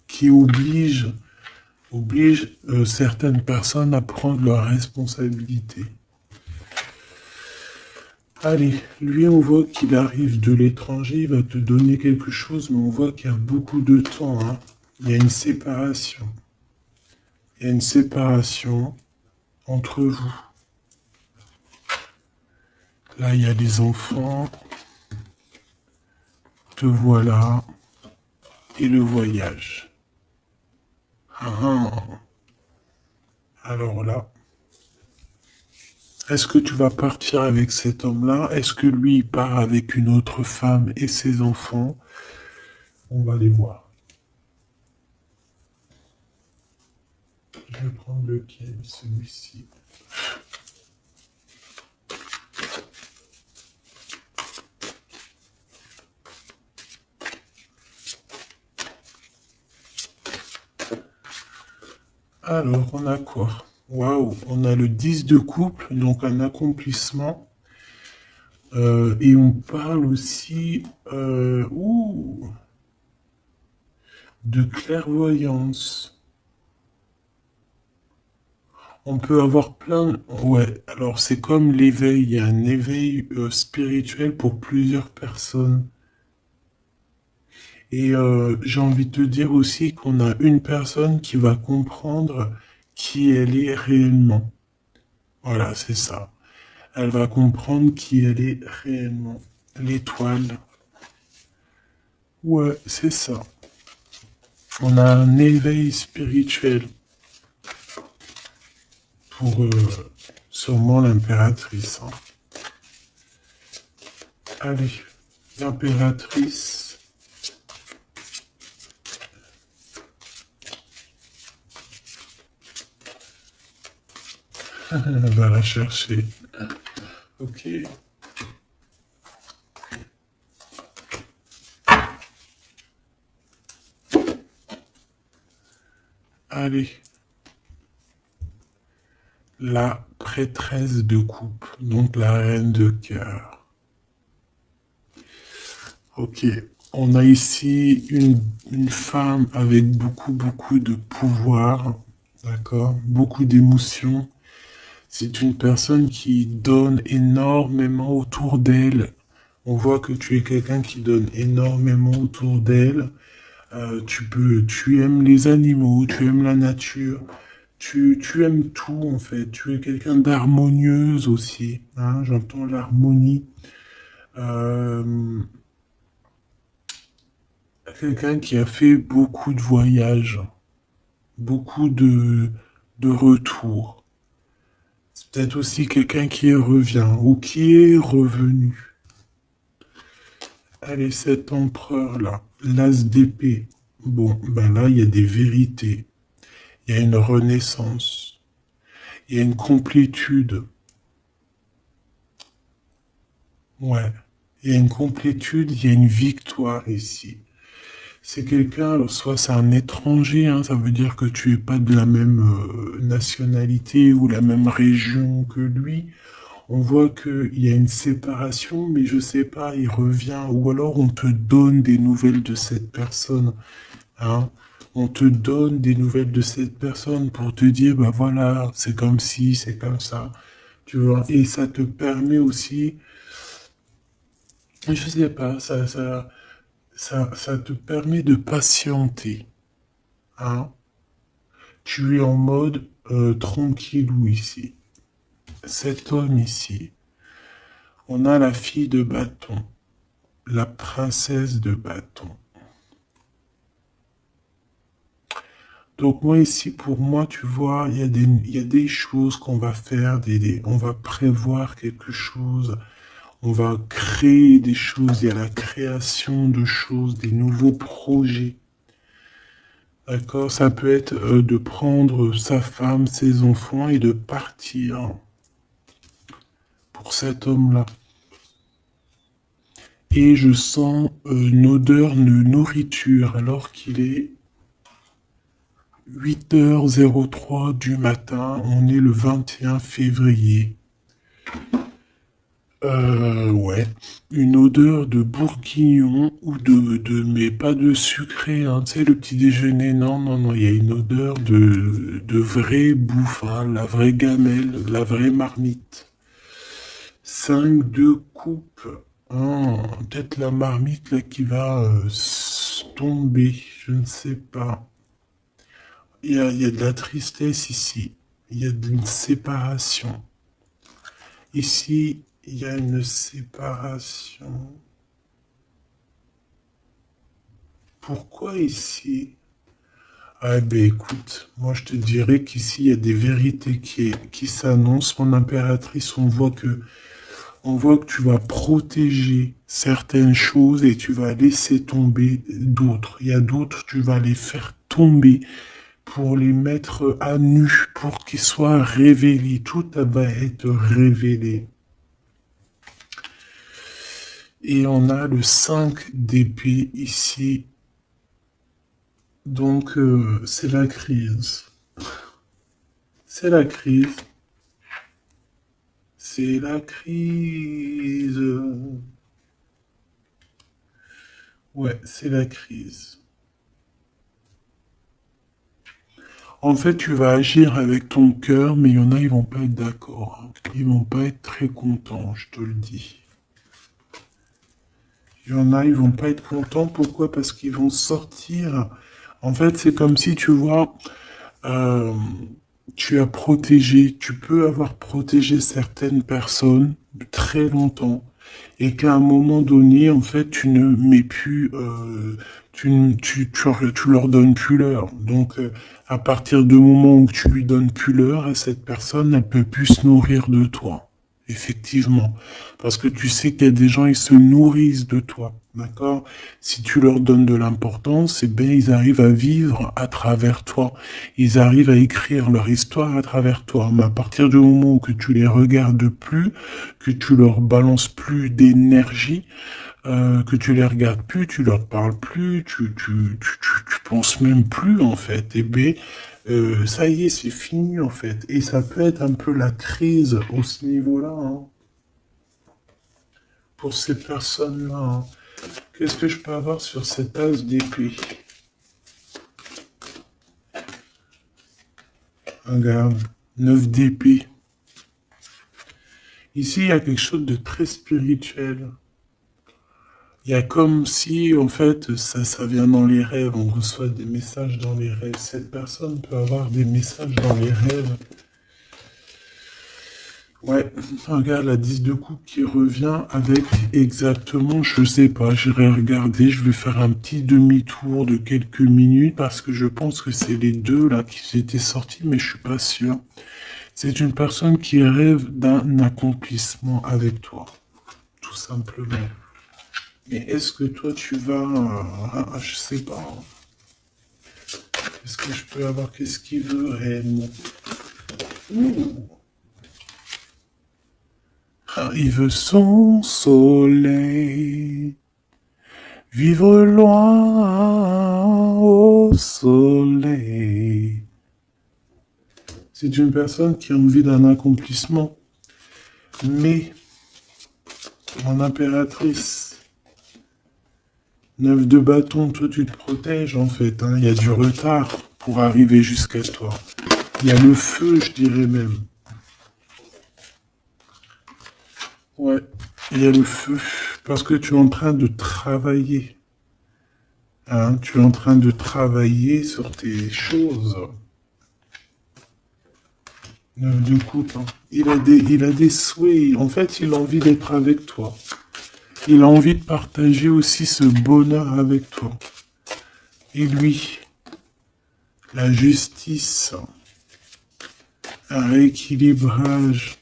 qui oblige certaines personnes à prendre leurs responsabilités. Allez, lui, on voit qu'il arrive de l'étranger, il va te donner quelque chose, mais on voit qu'il y a beaucoup de temps, hein. Il y a une séparation. Il y a une séparation entre vous. Là, il y a des enfants. Te voilà. Et le voyage. Ah, ah. Alors là, est-ce que tu vas partir avec cet homme-là? Est-ce que lui il part avec une autre femme et ses enfants? On va les voir. Je vais prendre lequel? Celui-ci. Alors, on a quoi? Waouh, on a le 10 de couple, donc un accomplissement. Et on parle aussi de clairvoyance. On peut avoir plein... Ouais, alors c'est comme l'éveil, il y a un éveil spirituel pour plusieurs personnes. Et j'ai envie de te dire aussi qu'on a une personne qui va comprendre qui elle est réellement. Voilà, c'est ça. Elle va comprendre qui elle est réellement. L'étoile. Ouais, c'est ça. On a un éveil spirituel pour sûrement l'impératrice, hein. Allez, l'impératrice. Elle va la chercher. Ok. Allez. La prêtresse de coupe, donc la reine de cœur. Ok. On a ici une femme avec beaucoup de pouvoir. D'accord? Beaucoup d'émotions. C'est une personne qui donne énormément autour d'elle. On voit que tu es quelqu'un qui donne énormément autour d'elle. Tu aimes les animaux, tu aimes la nature, tu aimes tout en fait. Tu es quelqu'un d'harmonieuse aussi, hein, j'entends l'harmonie. Euh, Quelqu'un qui a fait beaucoup de voyages, beaucoup de retours. C'est peut-être aussi quelqu'un qui revient ou qui est revenu. Allez, cet empereur-là, l'as d'épée. Bon, ben là, il y a des vérités. Il y a une renaissance. Il y a une complétude. Ouais. Il y a une complétude, il y a une victoire ici. C'est quelqu'un, alors soit c'est un étranger, hein, ça veut dire que tu es pas de la même nationalité ou la même région que lui. On voit qu'il y a une séparation, mais je sais pas, il revient, ou alors on te donne des nouvelles de cette personne, hein. On te donne des nouvelles de cette personne pour te dire, bah voilà, c'est comme ci, c'est comme ça, tu vois. Et ça te permet aussi, je sais pas, ça te permet de patienter, hein. Tu es en mode tranquillou ici. Cet homme ici, on a la fille de bâton, la princesse de bâton. Donc moi ici, pour moi, tu vois, il y a des choses qu'on va faire, on va prévoir quelque chose, on va créer des choses, il y a la création de choses, des nouveaux projets. D'accord? Ça peut être de prendre sa femme, ses enfants et de partir pour cet homme-là. Et je sens une odeur de nourriture alors qu'il est 8h03 du matin, on est le 21 février. Ouais, une odeur de bourguignon ou mais pas de sucré, hein, tu sais, le petit déjeuner, non, non, non, il y a une odeur de vraie bouffe, hein, la vraie gamelle, la vraie marmite. 5 de coupe, hein, peut-être la marmite là qui va tomber, je ne sais pas. Il y a de la tristesse ici, il y a une séparation. Ici, il y a une séparation. Pourquoi ici? Ah ben écoute, moi je te dirais qu'ici il y a des vérités qui s'annoncent. Mon impératrice, on voit que tu vas protéger certaines choses et tu vas laisser tomber d'autres. Il y a d'autres, tu vas les faire tomber pour les mettre à nu, pour qu'ils soient révélés. Tout va être révélé. Et on a le 5 d'épée ici. Donc, c'est la crise. C'est la crise. C'est la crise. Ouais, c'est la crise. En fait, tu vas agir avec ton cœur, mais il y en a, ils vont pas être d'accord, hein. Ils vont pas être très contents, je te le dis. Il y en a, ils vont pas être contents. Pourquoi? Parce qu'ils vont sortir. En fait, c'est comme si, tu vois, euh, tu as protégé, tu peux avoir protégé certaines personnes très longtemps et qu'à un moment donné, en fait, tu ne mets plus, tu leur donnes plus l'heure. Donc, à partir du moment où tu lui donnes plus l'heure à cette personne, elle peut plus se nourrir de toi. Effectivement. Parce que tu sais qu'il y a des gens, ils se nourrissent de toi. D'accord? Si tu leur donnes de l'importance, eh bien, ils arrivent à vivre à travers toi. Ils arrivent à écrire leur histoire à travers toi. Mais à partir du moment où que tu les regardes plus, que tu leur balances plus d'énergie, que tu les regardes plus, tu leur parles plus, tu penses même plus, en fait, eh bien, ça y est, c'est fini, en fait. Et ça peut être un peu la crise au ce niveau-là, hein, pour ces personnes-là, hein. Qu'est-ce que je peux avoir sur cette as d'épée? Regarde, 9 d'épée. Ici, il y a quelque chose de très spirituel. Il y a comme si, en fait, ça vient dans les rêves, on reçoit des messages dans les rêves. Cette personne peut avoir des messages dans les rêves. Ouais, regarde la 10 de coupe qui revient avec exactement, je sais pas, j'irai regarder, je vais faire un petit demi-tour de quelques minutes parce que je pense que c'est les deux là qui étaient sortis, mais je suis pas sûr. C'est une personne qui rêve d'un accomplissement avec toi, tout simplement. Mais est-ce que toi tu vas, je sais pas, est-ce que je peux avoir qu'est-ce qu'il veut réellement? Ah, il veut son soleil, vivre loin au soleil. C'est une personne qui a envie d'un accomplissement. Mais, mon impératrice, 9 de bâton, toi tu te protèges en fait, hein. Il y a du retard pour arriver jusqu'à toi. Il y a le feu, je dirais même. Ouais, il y a le feu, parce que tu es en train de travailler. Hein, tu es en train de travailler sur tes choses. 9 de coupe, hein. Il a des souhaits. En fait, il a envie d'être avec toi. Il a envie de partager aussi ce bonheur avec toi. Et lui, la justice, un rééquilibrage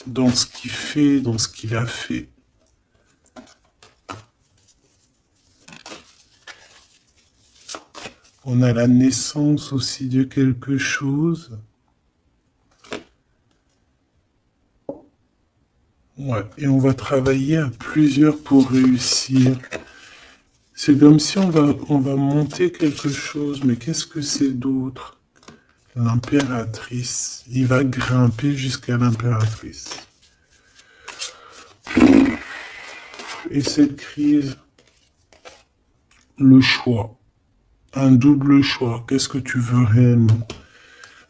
dans ce qu'il fait, dans ce qu'il a fait. On a la naissance aussi de quelque chose. Ouais, et on va travailler à plusieurs pour réussir. C'est comme si on va monter quelque chose, mais qu'est-ce que c'est d'autre? L'impératrice. Il va grimper jusqu'à l'impératrice. Et cette crise, le choix. Un double choix. Qu'est-ce que tu veux réellement?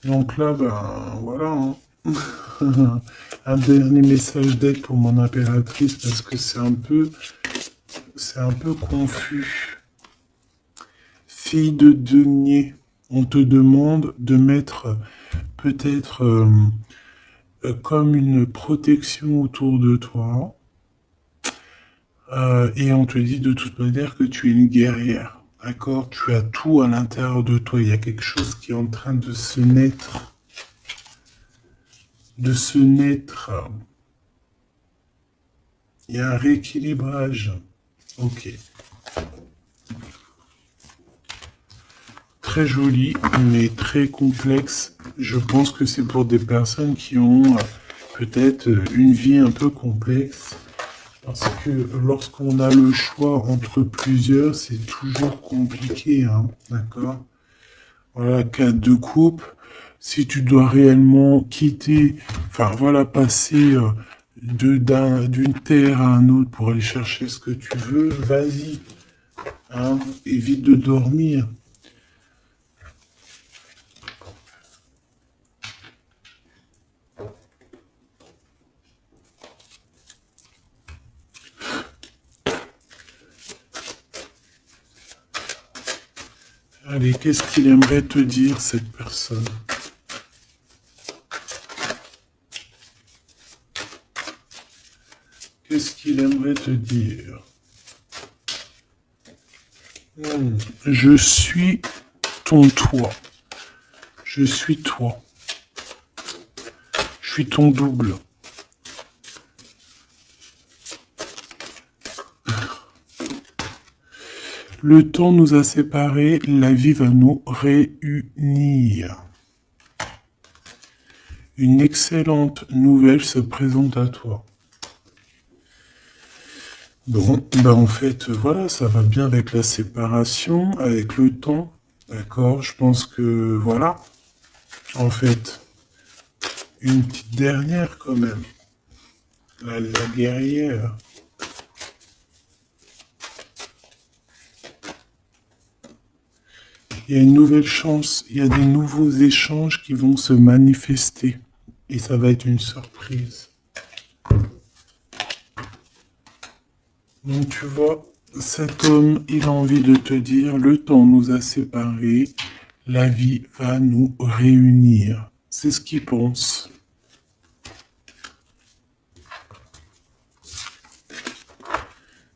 Donc là, ben voilà. Hein. Un dernier message d'aide pour mon impératrice parce que c'est un peu confus. Fille de denier, on te demande de mettre peut-être comme une protection autour de toi. Et on te dit de toute manière que tu es une guerrière. D'accord? Tu as tout à l'intérieur de toi. Il y a quelque chose qui est en train de se naître. De se naître. Il y a un rééquilibrage. Ok. Très joli, mais très complexe. Je pense que c'est pour des personnes qui ont peut-être une vie un peu complexe. Parce que lorsqu'on a le choix entre plusieurs, c'est toujours compliqué, hein, d'accord? Voilà, cas de coupe, si tu dois réellement quitter, enfin voilà, passer d'une terre à un autre pour aller chercher ce que tu veux, vas-y, hein, évite de dormir. Allez, qu'est-ce qu'il aimerait te dire, cette personne? Qu'est-ce qu'il aimerait te dire? Je suis ton toi. Je suis toi. Je suis ton double. Le temps nous a séparés, la vie va nous réunir. Une excellente nouvelle se présente à toi. Bon, ben en fait, voilà, ça va bien avec la séparation, avec le temps, d'accord? Je pense que, voilà, en fait, une petite dernière quand même, la guerrière. Il y a une nouvelle chance, il y a des nouveaux échanges qui vont se manifester, et ça va être une surprise. Donc tu vois, cet homme, il a envie de te dire, le temps nous a séparés, la vie va nous réunir. C'est ce qu'il pense.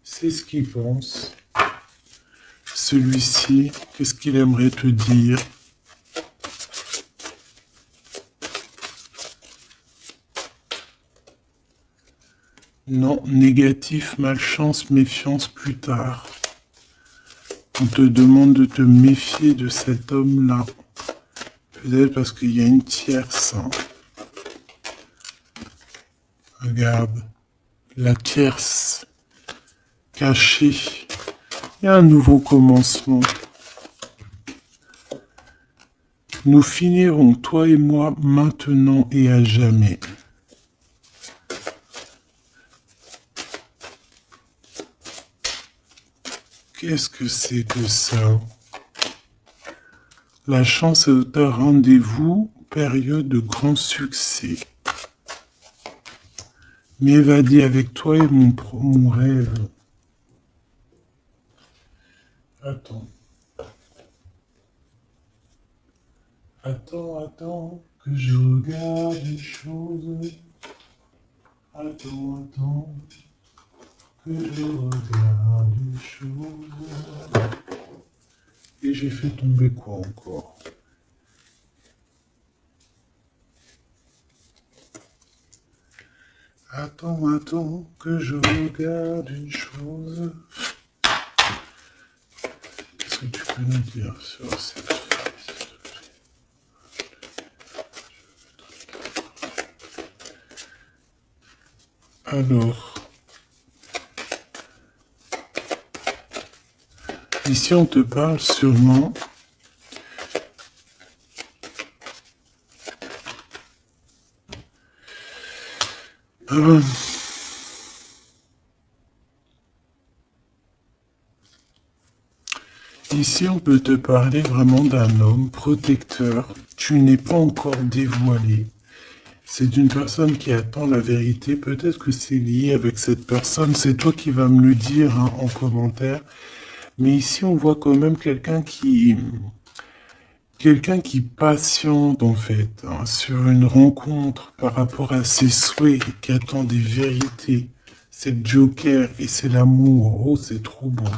C'est ce qu'il pense. Celui-ci, qu'est-ce qu'il aimerait te dire? Non, négatif, malchance, méfiance plus tard. On te demande de te méfier de cet homme-là. Peut-être parce qu'il y a une tierce. Hein. Regarde, la tierce, cachée. Il y a un nouveau commencement. Nous finirons, toi et moi, maintenant et à jamais. Qu'est-ce que c'est que ça? La chance est un rendez-vous, période de grand succès. M'évader avec toi est mon rêve. Attends. Attends, que je regarde les choses. Attends, que je regarde les choses. Et j'ai fait tomber quoi encore? Attends, que je regarde une chose. Qu'est-ce que tu peux nous dire sur cette femme? Alors, ici, on te parle sûrement... Ici, on peut te parler vraiment d'un homme protecteur. Tu n'es pas encore dévoilé. C'est une personne qui attend la vérité. Peut-être que c'est lié avec cette personne. C'est toi qui vas me le dire hein, en commentaire. Mais ici, on voit quand même quelqu'un qui patiente en fait hein, sur une rencontre par rapport à ses souhaits, qui attend des vérités. C'est le Joker et c'est l'amour. Oh, c'est trop beau.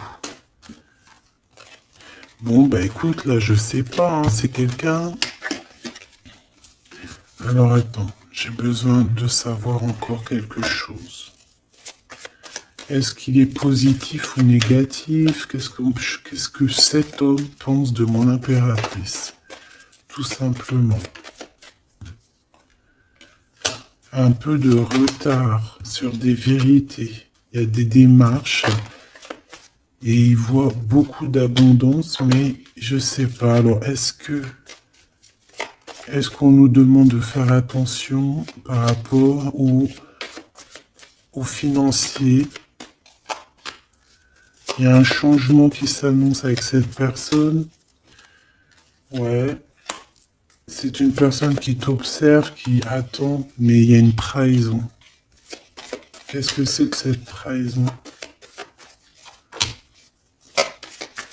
Bon, bah écoute, là, je sais pas, hein, c'est quelqu'un... Alors attends, j'ai besoin de savoir encore quelque chose. Est-ce qu'il est positif ou négatif? Qu'est-ce que cet homme pense de mon impératrice? Tout simplement. Un peu de retard sur des vérités. Il y a des démarches... Et il voit beaucoup d'abondance, mais je sais pas. Alors, est-ce qu'on nous demande de faire attention par rapport au financier? Il y a un changement qui s'annonce avec cette personne. Ouais. C'est une personne qui t'observe, qui attend, mais il y a une trahison. Qu'est-ce que c'est que cette trahison?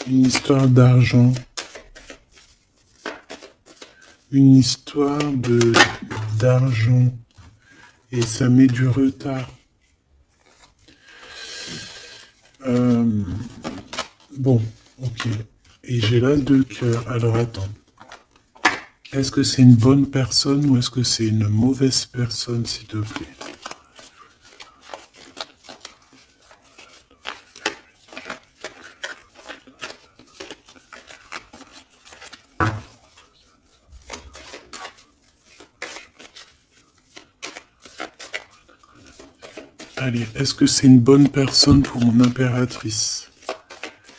Une histoire d'argent, une histoire d'argent, et ça met du retard. Bon, ok. Et j'ai l'as de cœur. Alors attends. Est-ce que c'est une bonne personne ou est-ce que c'est une mauvaise personne, s'il te plaît? Allez, est-ce que c'est une bonne personne pour mon impératrice?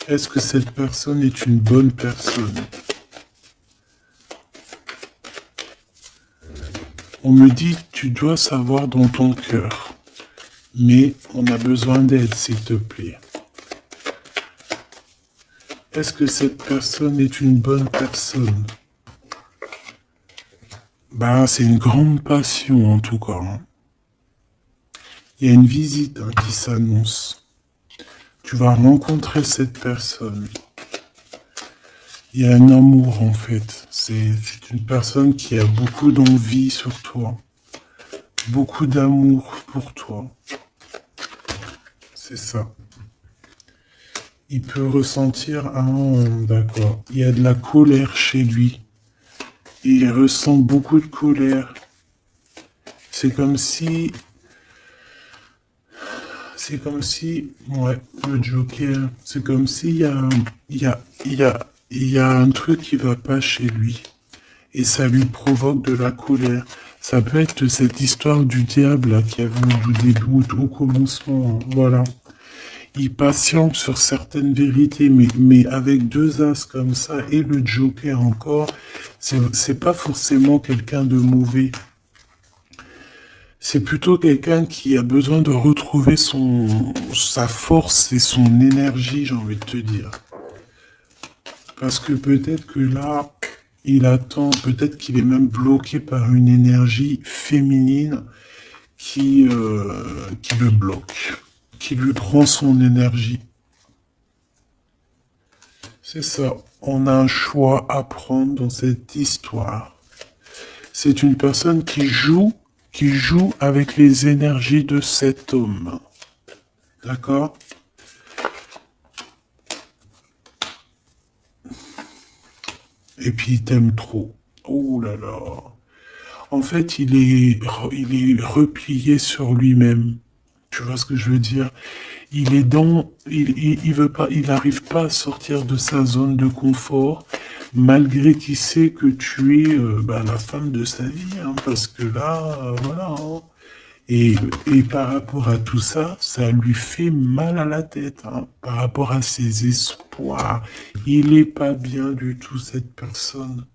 Est-ce que cette personne est une bonne personne? On me dit, tu dois savoir dans ton cœur. Mais on a besoin d'aide, s'il te plaît. Est-ce que cette personne est une bonne personne? Ben, c'est une grande passion, en tout cas. Hein. Il y a une visite hein, qui s'annonce. Tu vas rencontrer cette personne. Il y a un amour, en fait. C'est une personne qui a beaucoup d'envie sur toi. Beaucoup d'amour pour toi. C'est ça. Il peut ressentir d'accord. Il y a de la colère chez lui. Il ressent beaucoup de colère. C'est comme si... Ouais, le Joker. C'est comme s'il y a un truc qui va pas chez lui. Et ça lui provoque de la colère. Ça peut être cette histoire du diable là, qui avait au début, au commencement. Hein, voilà. Il patiente sur certaines vérités, mais avec deux as comme ça, et le Joker encore, c'est pas forcément quelqu'un de mauvais. C'est plutôt quelqu'un qui a besoin de retrouver sa force et son énergie, j'ai envie de te dire. Parce que peut-être que là, il attend, peut-être qu'il est même bloqué par une énergie féminine qui le bloque, qui lui prend son énergie. C'est ça, on a un choix à prendre dans cette histoire. C'est une personne qui joue avec les énergies de cet homme. D'accord? Et puis il t'aime trop. Oh là là. En fait, il est replié sur lui-même. Tu vois ce que je veux dire? Il est il veut pas, il n'arrive pas à sortir de sa zone de confort, malgré qu'il sait que tu es la femme de sa vie, hein, parce que là, voilà, hein, Et, et par rapport à tout ça, ça lui fait mal à la tête, hein, par rapport à ses espoirs. Il est pas bien du tout, cette personne.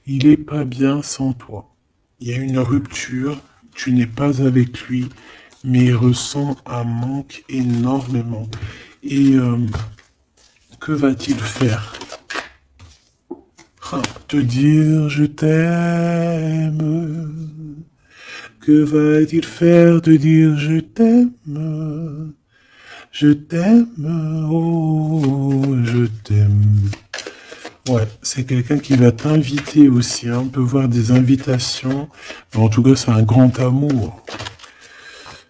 Il est pas bien sans toi. Il y a une rupture, tu n'es pas avec lui, mais il ressent un manque énormément. Et que va-t-il faire? Te dire je t'aime. Que va-t-il faire? Te dire je t'aime. Je t'aime, oh, je t'aime. Ouais, c'est quelqu'un qui va t'inviter aussi, hein. On peut voir des invitations. Mais en tout cas, c'est un grand amour.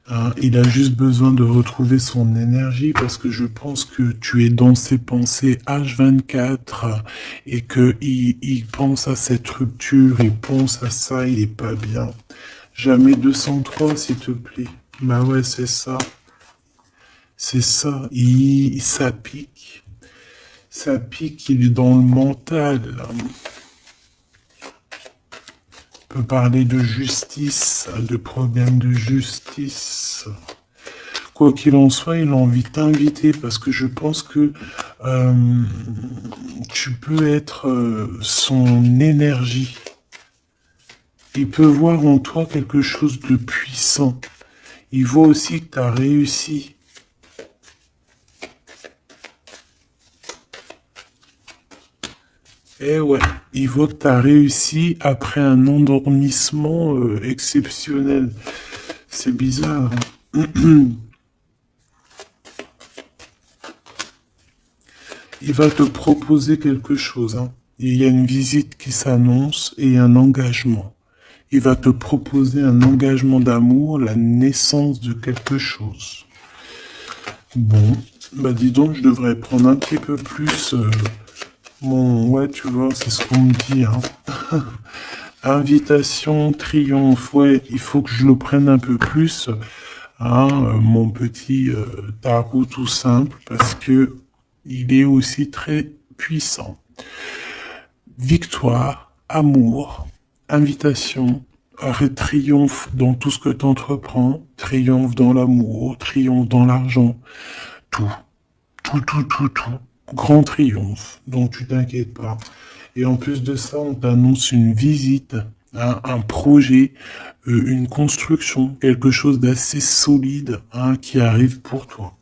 Hein, il a juste besoin de retrouver son énergie parce que je pense que tu es dans ses pensées H24 et que il pense à cette rupture, il pense à ça, il est pas bien. Jamais 203, s'il te plaît. Bah ouais, c'est ça. C'est ça. Ça pique. Ça pique, il est dans le mental. On peut parler de justice, de problèmes de justice. Quoi qu'il en soit, il a envie de t'inviter parce que je pense que tu peux être son énergie. Il peut voir en toi quelque chose de puissant. Il voit aussi que tu as réussi. Eh ouais, il voit que tu as réussi après un endormissement exceptionnel. C'est bizarre, hein. Il va te proposer quelque chose, hein. Il y a une visite qui s'annonce et un engagement. Il va te proposer un engagement d'amour, la naissance de quelque chose. Bon, bah dis donc, je devrais prendre un petit peu plus ouais, tu vois, c'est ce qu'on me dit, hein. Invitation, triomphe, ouais, il faut que je le prenne un peu plus, hein, mon petit tarot tout simple, parce que il est aussi très puissant. Victoire, amour, invitation, triomphe dans tout ce que tu entreprends, triomphe dans l'amour, triomphe dans l'argent, tout, tout. Grand triomphe, donc tu t'inquiètes pas. Et en plus de ça, on t'annonce une visite, un projet, une construction, quelque chose d'assez solide, hein, qui arrive pour toi.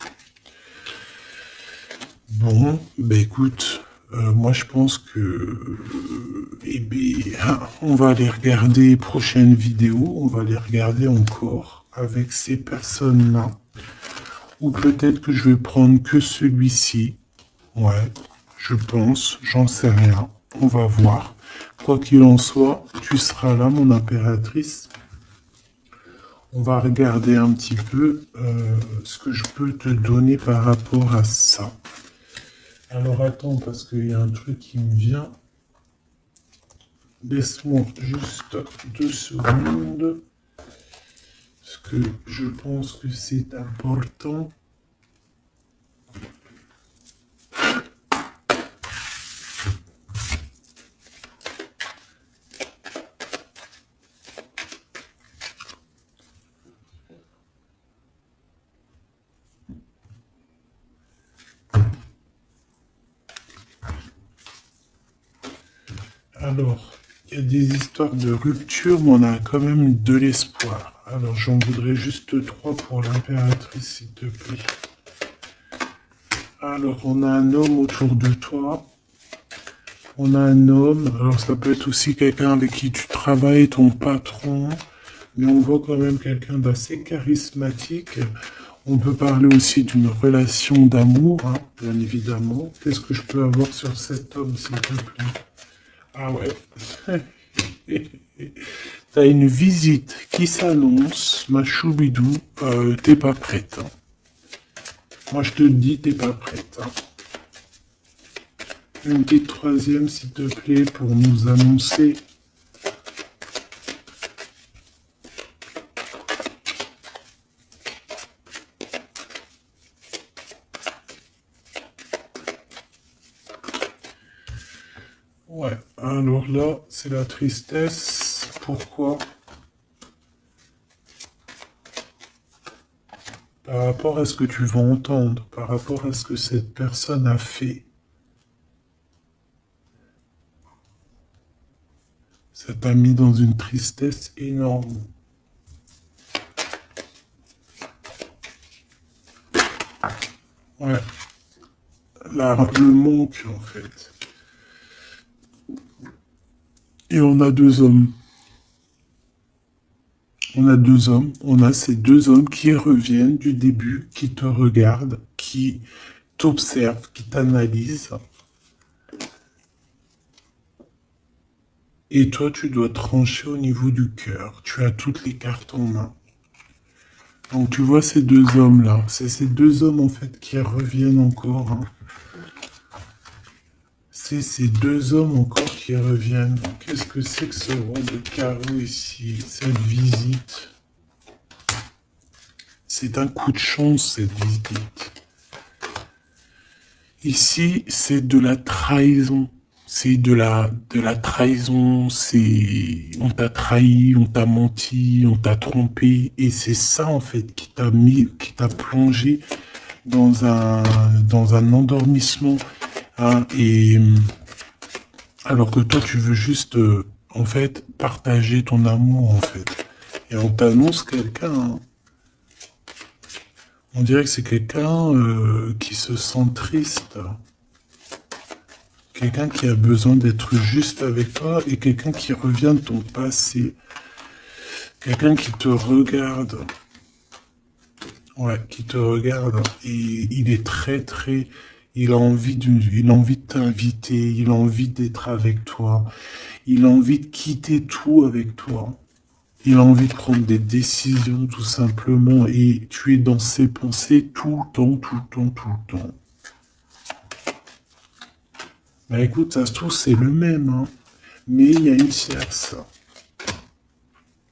Bon, bah écoute, moi je pense que eh bien, on va aller regarder les prochaines vidéos, on va les regarder encore avec ces personnes-là. Ou peut-être que je vais prendre que celui-ci. Ouais, je pense, j'en sais rien. On va voir. Quoi qu'il en soit, tu seras là, mon impératrice. On va regarder un petit peu ce que je peux te donner par rapport à ça. Alors attends, parce qu'il y a un truc qui me vient. Laisse-moi juste 2 secondes. Parce que je pense que c'est important. Alors, il y a des histoires de rupture, mais on a quand même de l'espoir. Alors, j'en voudrais juste 3 pour l'impératrice, s'il te plaît. Alors, on a un homme autour de toi. On a un homme. Alors, ça peut être aussi quelqu'un avec qui tu travailles, ton patron. Mais on voit quand même quelqu'un d'assez charismatique. On peut parler aussi d'une relation d'amour, hein, bien évidemment. Qu'est-ce que je peux avoir sur cet homme, s'il te plaît? Ah ouais. T'as une visite qui s'annonce, ma choubidou, t'es pas prête, hein. Moi je te le dis, t'es pas prête, hein. Une petite troisième, s'il te plaît, pour nous annoncer. Ouais, alors là, c'est la tristesse. Pourquoi? par rapport à ce que tu vas entendre, par rapport à ce que cette personne a fait. Ça t'a mis dans une tristesse énorme. Ouais, le manque en fait. Et on a deux hommes. On a deux hommes. On a ces deux hommes qui reviennent du début, qui te regardent, qui t'observent, qui t'analysent. Et toi, tu dois trancher au niveau du cœur. Tu as toutes les cartes en main. Donc tu vois ces deux hommes-là. C'est ces deux hommes en fait qui reviennent encore. Hein. C'est ces deux hommes encore qui reviennent. Qu'est-ce que c'est que ce rond de carreau ici? Cette visite. C'est un coup de chance, cette visite. Ici, c'est de la trahison. C'est de la trahison, on t'a trahi, on t'a menti, on t'a trompé, et c'est ça en fait qui t'a plongé dans un endormissement, hein, et alors que toi tu veux juste en fait partager ton amour en fait, et on t'annonce quelqu'un, hein. On dirait que c'est quelqu'un qui se sent triste. Quelqu'un qui a besoin d'être juste avec toi et quelqu'un qui revient de ton passé. Quelqu'un qui te regarde. Ouais, qui te regarde. Et il est très... Il a envie de t'inviter. Il a envie d'être avec toi. Il a envie de quitter tout avec toi. Il a envie de prendre des décisions tout simplement. Et tu es dans ses pensées tout le temps, tout le temps, tout le temps. Bah écoute, ça se trouve, c'est le même, hein. Mais il y a une tierce.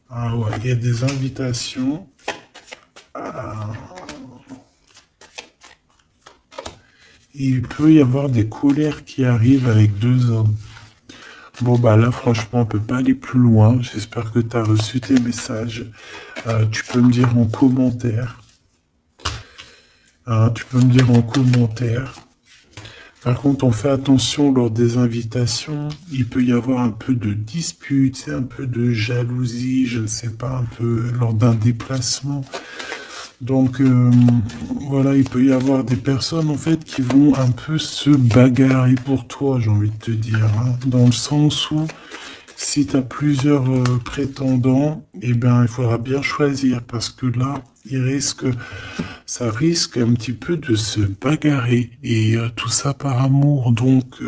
Ah ouais, il y a des invitations. Ah. Il peut y avoir des colères qui arrivent avec deux hommes. Bon bah là, franchement, on peut pas aller plus loin. J'espère que tu as reçu tes messages. Tu peux me dire en commentaire. Tu peux me dire en commentaire. Par contre, on fait attention lors des invitations. Il peut y avoir un peu de dispute, un peu de jalousie, je ne sais pas, un peu lors d'un déplacement. Donc voilà, il peut y avoir des personnes en fait qui vont un peu se bagarrer pour toi, j'ai envie de te dire, hein, dans le sens où si tu as plusieurs prétendants, eh ben il faudra bien choisir parce que là, ça risque un petit peu de se bagarrer et tout ça par amour. Donc